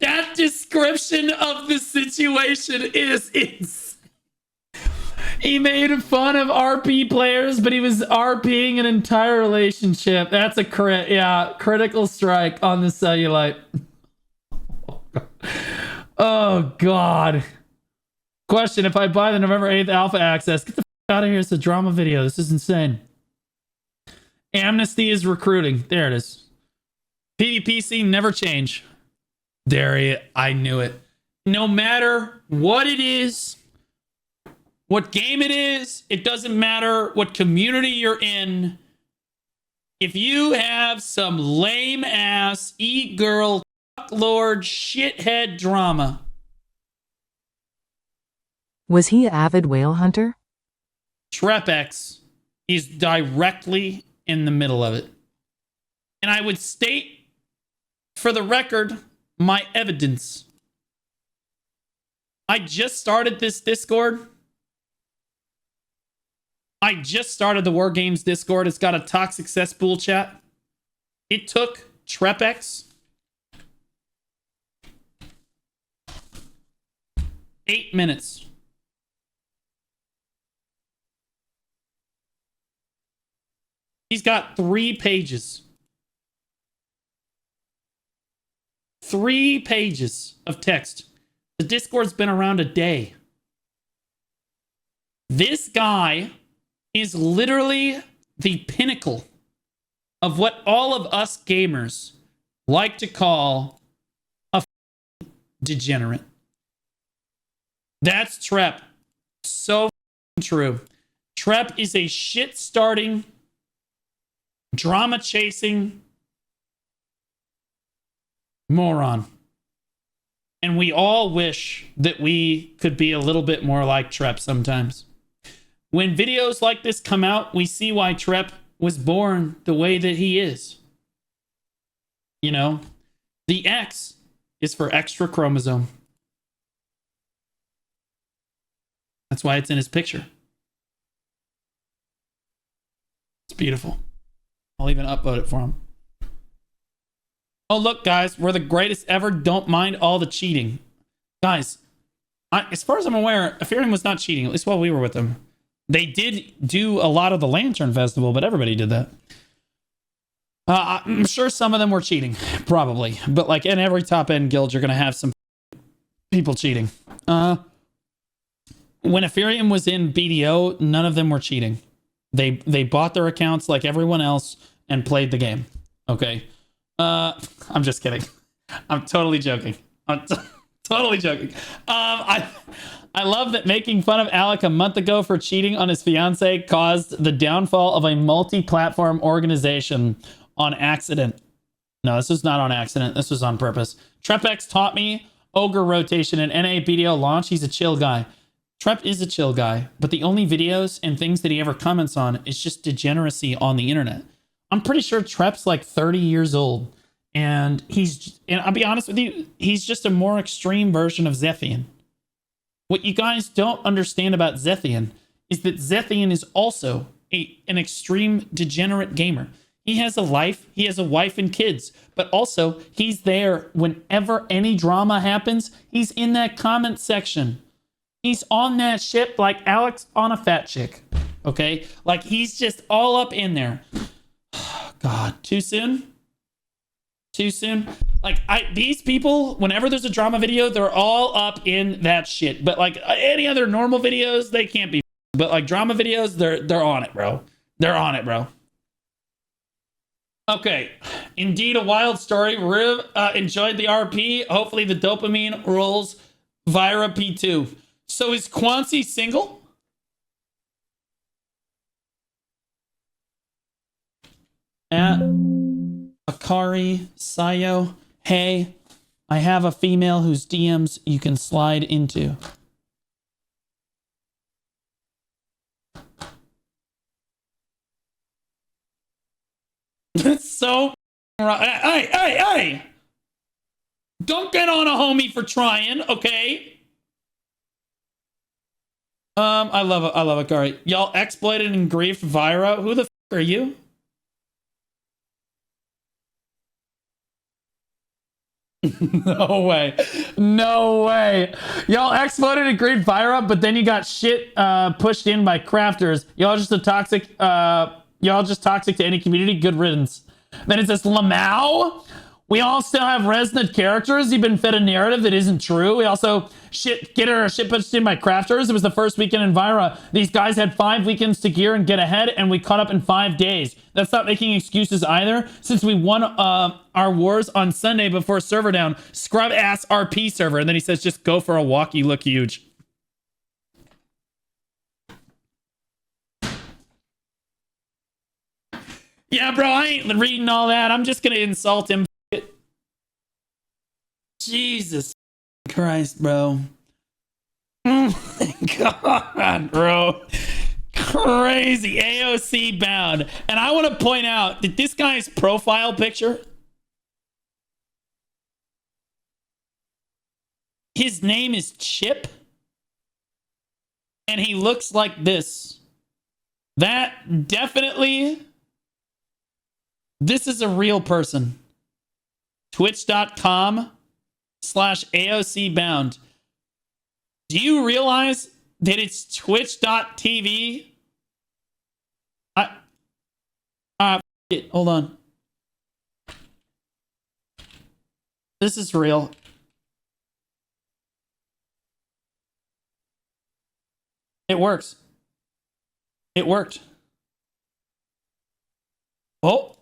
That description of the situation is insane. He made fun of RP players, but he was RPing an entire relationship. That's a critical strike on the cellulite. Oh, God. Question, if I buy the November 8th alpha access, get the f out of here. It's a drama video. This is insane. Amnesty is recruiting. There it is. PvP scene never change. There, I knew it. No matter what it is, what game it is, it doesn't matter what community you're in. If you have some lame ass e-girl lord shithead drama. Was he an avid whale hunter? Trepex is directly in the middle of it. And I would state, for the record, my evidence. I just started this Discord. I just started the War Games Discord. It's got a toxic cesspool chat. It took Trepex 8 minutes. He's got 3 pages. 3 pages of text. The Discord's been around a day. This guy is literally the pinnacle of what all of us gamers like to call a degenerate. That's Trep. So true. Trep is a shit-starting, drama-chasing moron. And we all wish that we could be a little bit more like Trep sometimes. When videos like this come out, we see why Trep was born the way that he is. You know, the X is for extra chromosome. That's why it's in his picture. It's beautiful. I'll even upvote it for him. Oh, look, guys, we're the greatest ever. Don't mind all the cheating. Guys, as far as I'm aware, Epherium was not cheating, at least while we were with them. They did do a lot of the Lantern Festival, but everybody did that. I'm sure some of them were cheating, probably. But like in every top-end guild, you're going to have some people cheating. When Epherium was in BDO, none of them were cheating. They bought their accounts like everyone else and played the game. Okay. I'm just kidding. I'm totally joking. Totally joking. I love that making fun of Alec a month ago for cheating on his fiance caused the downfall of a multi-platform organization on accident. No, this was not on accident. This was on purpose. Trepex taught me ogre rotation and NA BDO launch. He's a chill guy. Trep is a chill guy, but the only videos and things that he ever comments on is just degeneracy on the internet. I'm pretty sure Trep's like 30 years old, and I'll be honest with you, he's just a more extreme version of Zethian. What you guys don't understand about Zethian is that Zethian is also an extreme degenerate gamer. He has a life, he has a wife and kids, but also he's there whenever any drama happens. He's in that comment section. He's on that ship like Alex on a fat chick. Okay? Like he's just all up in there. God, too soon? Too soon? Like these people, whenever there's a drama video, they're all up in that shit. But like any other normal videos, they can't be. But like drama videos, they're on it, bro. They're on it, bro. Okay, indeed a wild story. Riv enjoyed the RP. Hopefully the dopamine rolls Vira P2. So is Quancy single? At Akari Sayo. Hey, I have a female whose DMs you can slide into. That's so right. Hey! Don't get on a homie for trying, okay? I love it, Akari. Y'all exploited and griefed Vira. Who the f are you? No way. No way. Y'all exploited and griefed Vira, but then you got shit pushed in by crafters. Y'all just toxic to any community. Good riddance. Then it says Lamau. We all still have resonant characters. You've been fed a narrative that isn't true. We also shit pushed in by crafters. It was the first weekend in Vira. These guys had 5 weekends to gear and get ahead, and we caught up in 5 days. That's not making excuses either, since we won our wars on Sunday before server down. Scrub ass RP server. And then he says, just go for a walk. You look huge. Yeah, bro, I ain't reading all that. I'm just gonna insult him. Jesus Christ, bro. Oh my God, bro. Crazy. AOC bound. And I want to point out that this guy's profile picture, his name is Chip, and he looks like this. That definitely... This is a real person. Twitch.com/AOC bound. Do you realize that it's twitch.tv? Hold on. This is real. It works. It worked. Oh.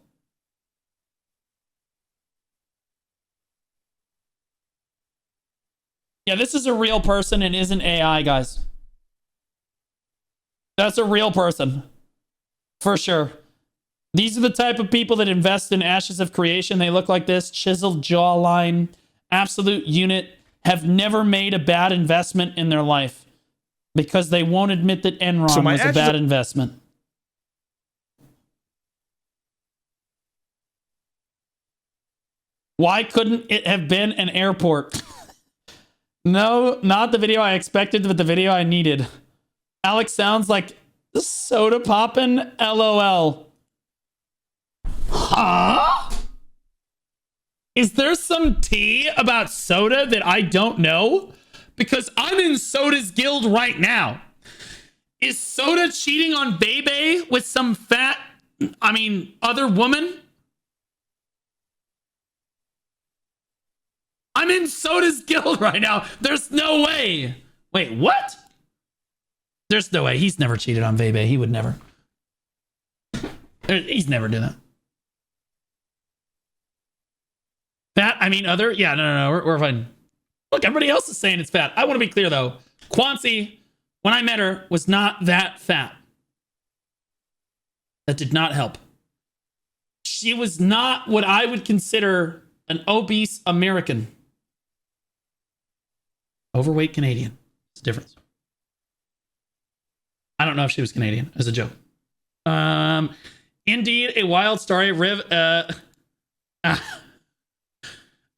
Yeah, this is a real person and isn't AI, guys. That's a real person. For sure. These are the type of people that invest in Ashes of Creation. They look like this. Chiseled jawline. Absolute unit. Have never made a bad investment in their life. Because they won't admit that Enron was a bad investment. Why couldn't it have been an airport? No, not the video I expected, but the video I needed. Alex sounds like soda poppin', LOL. Huh? Is there some tea about soda that I don't know? Because I'm in Soda's guild right now. Is Soda cheating on Bebe with some fat, other woman? I'm in Soda's guild right now. There's no way. Wait, what? There's no way. He's never cheated on Bebe. He would never. He's never done that. Fat, I mean other? Yeah, no, we're fine. Look, everybody else is saying it's fat. I want to be clear, though. Kwanzi, when I met her, was not that fat. That did not help. She was not what I would consider an obese American. Overweight Canadian. It's a difference. I don't know if she was Canadian, as a joke. Indeed, a wild story. Riv,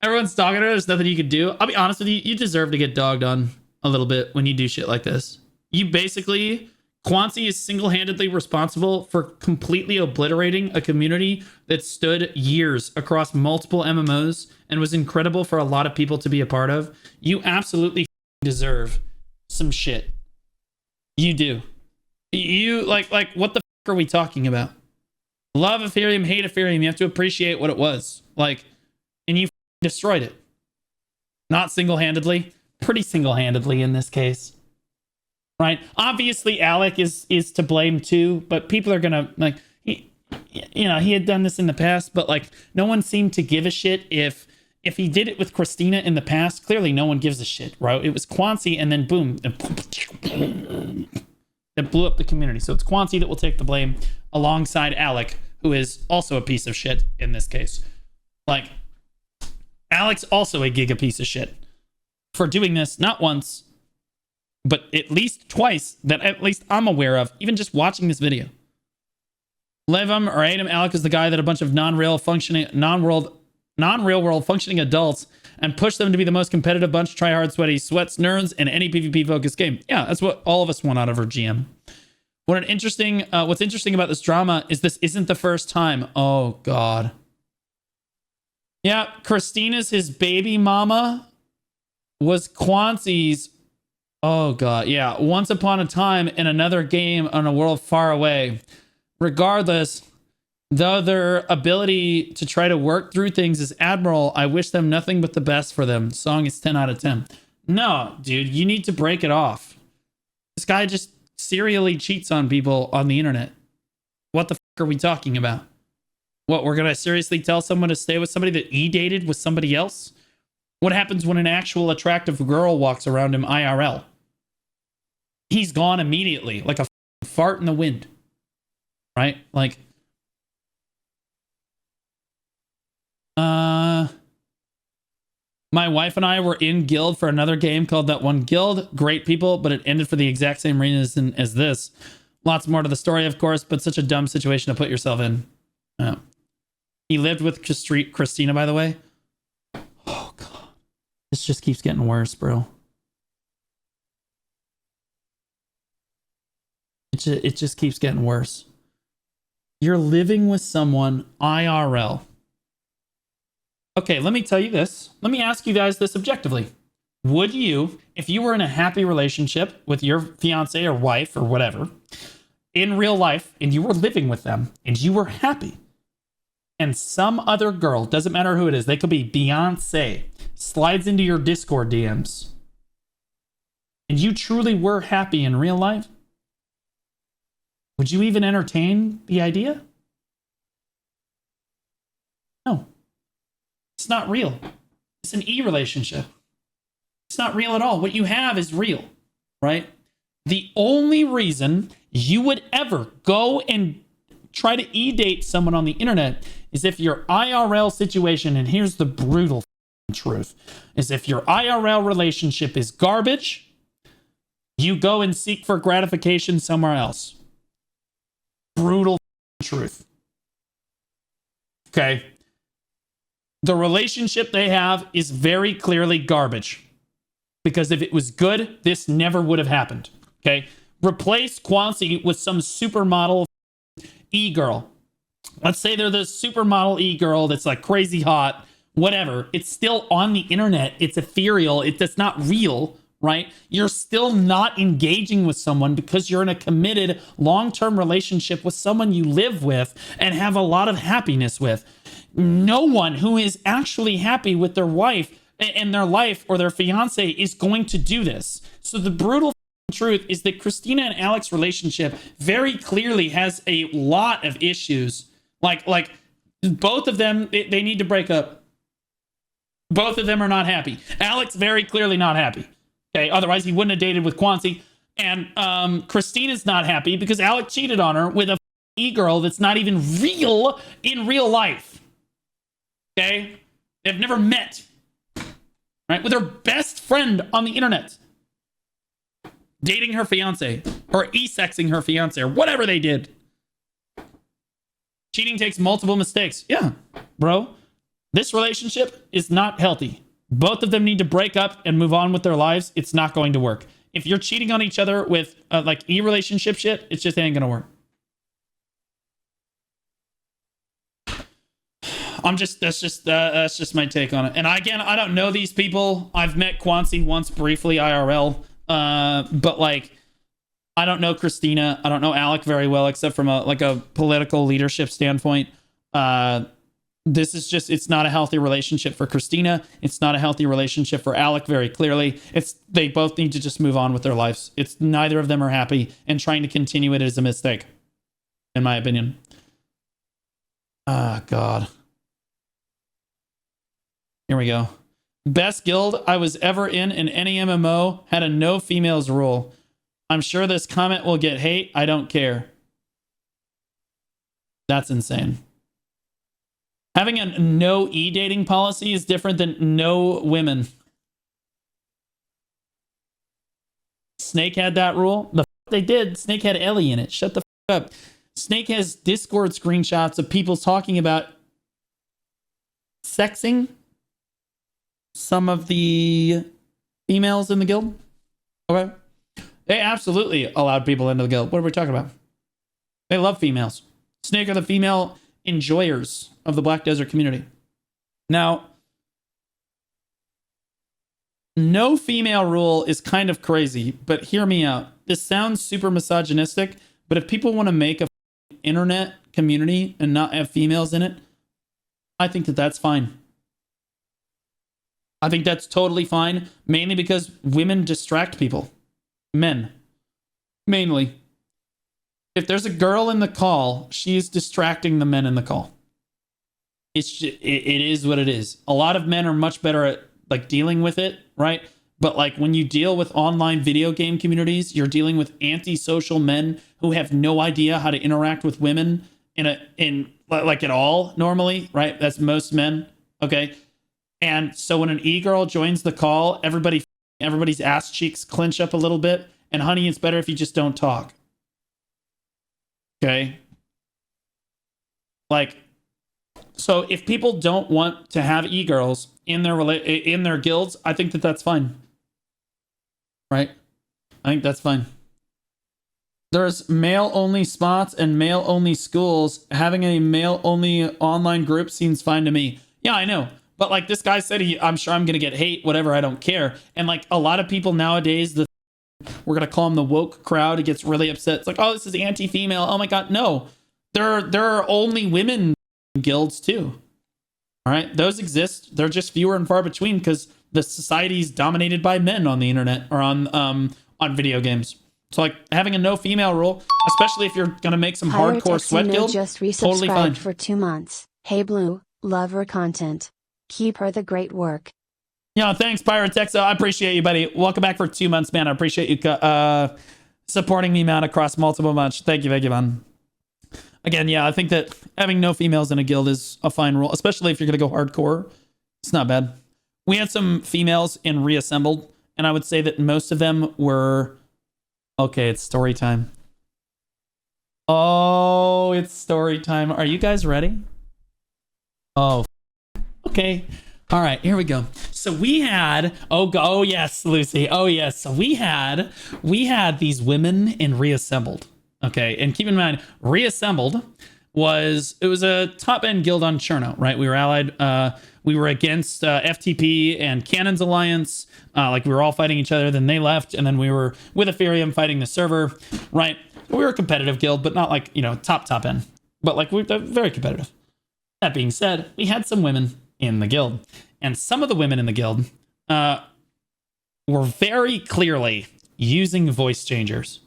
everyone's talking to her. There's nothing you can do. I'll be honest with you. You deserve to get dogged on a little bit when you do shit like this. You basically, Kwanzi is single-handedly responsible for completely obliterating a community that stood years across multiple MMOs and was incredible for a lot of people to be a part of. You absolutely deserve some shit. You do. You, like what the fuck are we talking about? Love Epherium, hate Epherium. You have to appreciate what it was. Like, and you destroyed it. Not single-handedly. Pretty single-handedly in this case. Right? Obviously, Alec is to blame too, but people are gonna, like, he had done this in the past, but, like, no one seemed to give a shit if he did it with Christina in the past. Clearly, no one gives a shit, right? It was Kwanzi, and then boom. It blew up the community. So it's Kwanzi that will take the blame alongside Alec, who is also a piece of shit in this case. Like, Alec's also a giga piece of shit for doing this not once, but at least twice that at least I'm aware of, even just watching this video. Love him or hate him, Alec is the guy that a bunch of non-real world functioning adults and push them to be the most competitive bunch, try hard, sweaty, sweats, nerds in any PvP focused game. Yeah, that's what all of us want out of our GM. What's interesting about this drama is this isn't the first time. Oh God. Yeah, Christina's his baby mama was Kwanzi's. Oh God, yeah. Once upon a time in another game on a world far away. Regardless, though their ability to try to work through things is admirable, I wish them nothing but the best for them. Song is 10 out of 10. No, dude, you need to break it off. This guy just serially cheats on people on the internet. What the fuck are we talking about? What, we're gonna seriously tell someone to stay with somebody that dated with somebody else? What happens when an actual attractive girl walks around him IRL? He's gone immediately, like a fart in the wind. Right? Like, my wife and I were in guild for another game called That One Guild. Great people, but it ended for the exact same reason as this. Lots more to the story, of course, but such a dumb situation to put yourself in. He lived with Christina, by the way. Oh, God. This just keeps getting worse, bro. It just keeps getting worse. You're living with someone IRL. Okay, let me tell you this. Let me ask you guys this objectively. Would you, if you were in a happy relationship with your fiance or wife or whatever, in real life, and you were living with them, and you were happy, and some other girl, doesn't matter who it is, they could be Beyonce, slides into your Discord DMs, and you truly were happy in real life, would you even entertain the idea? No. It's not real. It's an E-relationship. It's not real at all. What you have is real, right? The only reason you would ever go and try to E-date someone on the internet is if your IRL situation, and here's the brutal truth, is if your IRL relationship is garbage, you go and seek for gratification somewhere else. Brutal truth. Okay? The relationship they have is very clearly garbage. Because if it was good, this never would have happened. Okay? Replace Kwanzi with some supermodel e-girl. Let's say they're the supermodel e-girl that's like crazy hot, whatever. It's still on the internet. It's ethereal. It's not real, right? You're still not engaging with someone because you're in a committed long-term relationship with someone you live with and have a lot of happiness with. No one who is actually happy with their wife and their life or their fiance is going to do this. So the brutal truth is that Christina and Alex's relationship very clearly has a lot of issues. Like both of them, they need to break up. Both of them are not happy. Alex very clearly not happy. Okay, otherwise he wouldn't have dated with Quancy. And Christina's not happy because Alex cheated on her with a e-girl that's not even real in real life. Okay? They've never met. Right? With her best friend on the internet. Dating her fiance. Or e-sexing her fiance. Or whatever they did. Cheating takes multiple mistakes. Yeah, bro. This relationship is not healthy. Both of them need to break up and move on with their lives. It's not going to work. If you're cheating on each other with like e-relationship shit, it just ain't gonna work. That's just my take on it. And again, I don't know these people. I've met Quancy once briefly IRL, but like, I don't know Christina. I don't know Alec very well, except from a political leadership standpoint. This is just, it's not a healthy relationship for Christina. It's not a healthy relationship for Alec, very clearly. They both need to just move on with their lives. It's neither of them are happy, and trying to continue it is a mistake, in my opinion. Ah, God. Here we go. Best guild I was ever in any MMO had a no females rule. I'm sure this comment will get hate. I don't care. That's insane. Having a no e-dating policy is different than no women. Snake had that rule. The f they did. Snake had Ellie in it. Shut the f up. Snake has Discord screenshots of people talking about sexing some of the females in the guild. Okay. They absolutely allowed people into the guild. What are we talking about? They love females. Snake are the female enjoyers of the Black Desert community. Now, no female rule is kind of crazy, but hear me out. This sounds super misogynistic, but if people want to make a internet community and not have females in it, I think that that's fine. I think that's totally fine, mainly because women distract people. Men. Mainly. If there's a girl in the call, she's distracting the men in the call. It is what it is. A lot of men are much better at like dealing with it, right? But like when you deal with online video game communities, you're dealing with antisocial men who have no idea how to interact with women in like at all normally, right? That's most men, okay? And so when an e-girl joins the call, everybody's ass cheeks clench up a little bit. And honey, it's better if you just don't talk. Okay? Like, so if people don't want to have e-girls in their guilds, I think that that's fine. Right? I think that's fine. There's male-only spots and male-only schools. Having a male-only online group seems fine to me. Yeah, I know. But like this guy said, I'm sure I'm going to get hate, whatever, I don't care. And like a lot of people nowadays, we're going to call them the woke crowd. It gets really upset. It's like, oh, this is anti-female. Oh my God, no. There are only women guilds too. All right, those exist. They're just fewer and far between because the society is dominated by men on the internet or on video games. So like having a no female rule, especially if you're going to make some hardcore sweat guild, just totally fine. For 2 months. Hey Blue, love her content. Keep her the great work. Yeah, thanks, Pyrotexo. I appreciate you, buddy. Welcome back for 2 months, man. I appreciate you supporting me, man, across multiple months. Thank you, man. Again, yeah, I think that having no females in a guild is a fine rule, especially if you're going to go hardcore. It's not bad. We had some females in Reassembled, and I would say that most of them were... Okay, it's story time. Oh, it's story time. Are you guys ready? Oh, okay. All right, here we go. So we had, oh yes, Lucy. Oh yes. So we had these women in Reassembled. Okay, and keep in mind, Reassembled was a top end guild on Cherno, right? We were allied. We were against FTP and Cannon's Alliance. Like we were all fighting each other. Then they left, and then we were with Epherium fighting the server, right? We were a competitive guild, but not like top end. But like we're very competitive. That being said, we had some women in the guild, and some of the women in the guild were very clearly using voice changers.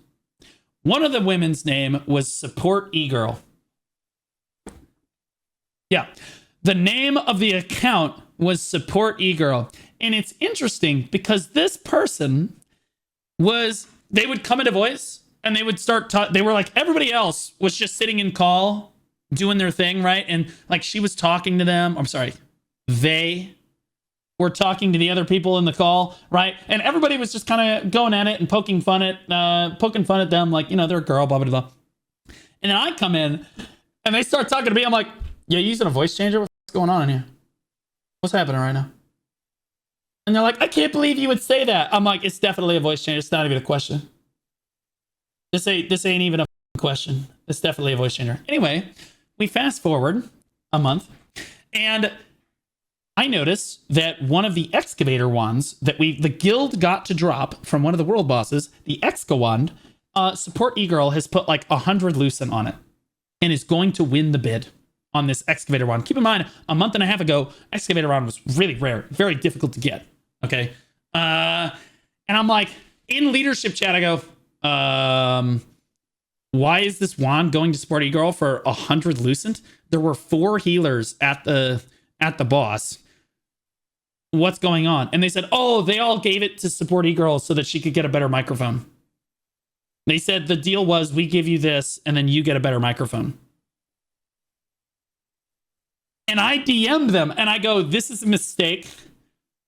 One of the women's name was Support E-Girl. Yeah. The name of the account was support e-girl. And it's interesting because this person was, they would come into voice and they would start, they were like, everybody else was just sitting in call doing their thing, right? And like she was talking to them. I'm sorry. They were talking to the other people in the call, right? And everybody was just kind of going at it and poking fun at them, like, you know, they're a girl, blah, blah, blah. And then I come in and they start talking to me. I'm like, yeah, you using a voice changer? What's going on in here? What's happening right now? And they're like, I can't believe you would say that. I'm like, it's definitely a voice changer. It's not even a question. This ain't even a question. It's definitely a voice changer. Anyway, we fast forward a month, and I notice that one of the excavator wands that the guild got to drop from one of the world bosses, the Exca wand, support e-girl has put like 100 lucent on it and is going to win the bid on this excavator wand. Keep in mind, a month and a half ago, excavator wand was really rare, very difficult to get. Okay. And I'm like, in leadership chat, I go, why is this wand going to support e-girl for 100 lucent? There were 4 healers at the boss. What's going on? And they said, oh, they all gave it to support e-girl so that she could get a better microphone. They said the deal was we give you this and then you get a better microphone. And I DM'd them and I go, this is a mistake.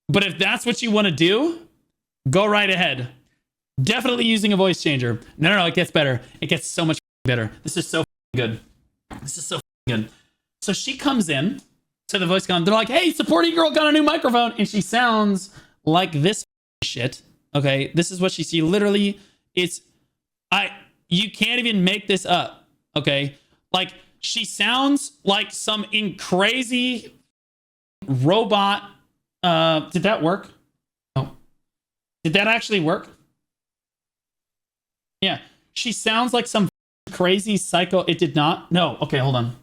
But if that's what you want to do, go right ahead. Definitely using a voice changer. No, it gets better. It gets so much better. This is so good. This is so good. So she comes in to the voice con. They're like, hey, support e-girl got a new microphone. And she sounds like this shit. Okay, this is what she literally, you can't even make this up. Okay, like she sounds like some crazy robot. Did that work? Oh, did that actually work? Yeah, she sounds like some crazy psycho. It did not. No. Okay, hold on.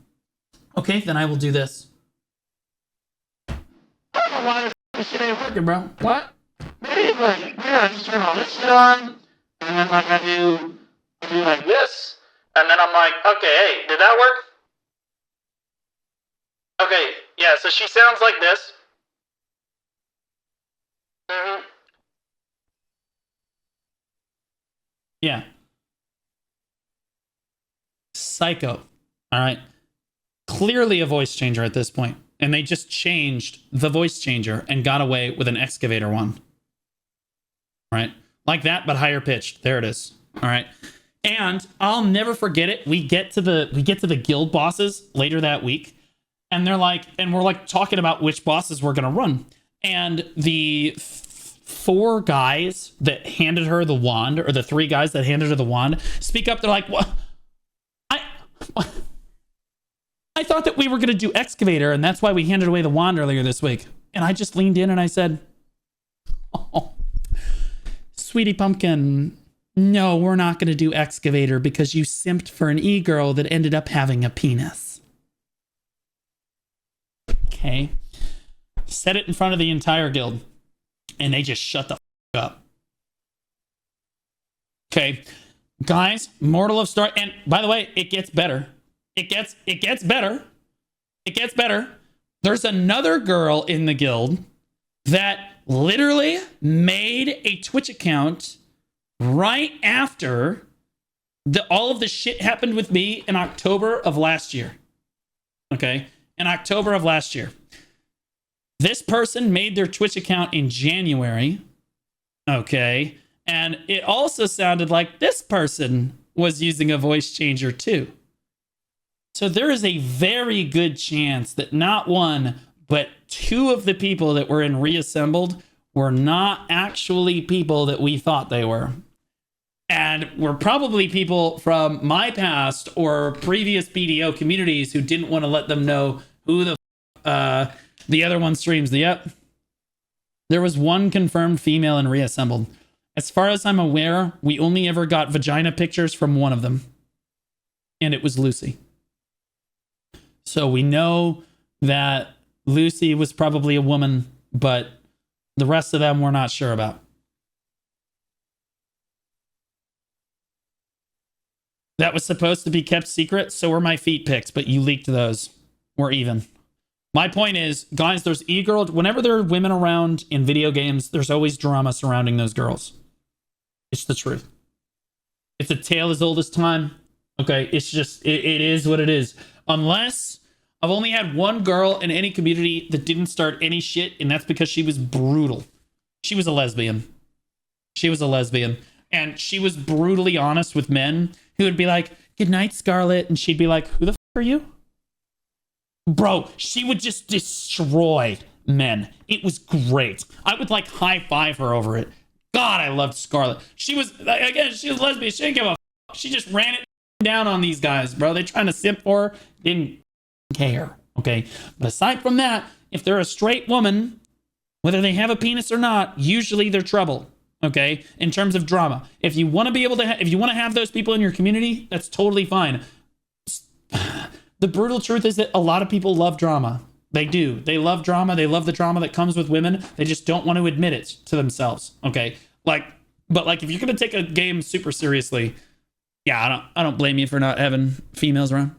Okay, then I will do this. I don't know why this shit ain't working, bro. What? Maybe like, yeah, I just turn all this shit on, and then like I do like this, and then I'm like, okay, hey, did that work? Okay, yeah, so she sounds like this. Mm-hmm. Yeah. Psycho. All right. Clearly a voice changer at this point. And they just changed the voice changer and got away with an excavator one. All right. Like that, but higher pitched. There it is. All right. And I'll never forget it. We get to the guild bosses later that week. And they're like, and we're like talking about which bosses we're going to run. And the 4 guys that handed her the wand, or the 3 guys that handed her the wand, speak up. They're like, what? I thought that we were going to do excavator, and that's why we handed away the wand earlier this week. And I just leaned in and I said, oh, sweetie pumpkin, no, we're not going to do excavator because you simped for an e-girl that ended up having a penis. Okay. Said it in front of the entire guild. And they just shut the up. Okay. Guys, Mortal of Star. And by the way, it gets better. It gets better. It gets better. There's another girl in the guild that literally made a Twitch account right after all of the shit happened with me in October of last year. Okay? In October of last year. This person made their Twitch account in January. Okay. And it also sounded like this person was using a voice changer too. So there is a very good chance that not one, but 2 of the people that were in Reassembled were not actually people that we thought they were. And were probably people from my past or previous BDO communities who didn't want to let them know who the other one streams. Yep. There was 1 confirmed female in Reassembled. As far as I'm aware, we only ever got vagina pictures from one of them. And it was Lucy. So we know that Lucy was probably a woman, but the rest of them we're not sure about. That was supposed to be kept secret, so were my feet pics, but you leaked those. We're even. My point is, guys, there's e-girl. Whenever there are women around in video games, there's always drama surrounding those girls. It's the truth. It's a tale as old as time. Okay, it's just, it is what it is. Unless I've only had one girl in any community that didn't start any shit, and that's because she was brutal. She was a lesbian. She was a lesbian. And she was brutally honest with men who would be like, "Good night, Scarlet." And she'd be like, "Who the f*** are you?" Bro, she would just destroy men. It was great. I would like high five her over it. God, I loved Scarlet. She was, again, she was lesbian. She didn't give a f***. She just ran it down on these guys, bro. They trying to simp for her. Didn't care. Okay. But aside from that, if they're a straight woman, whether they have a penis or not, usually they're trouble. Okay, in terms of drama. If you want to be able to, if you want to have those people in your community, that's totally fine. The brutal truth is that a lot of people love drama. They do. They love drama. They love the drama that comes with women. They just don't want to admit it to themselves. Okay, but if you're gonna take a game super seriously, yeah, I don't blame you for not having females around.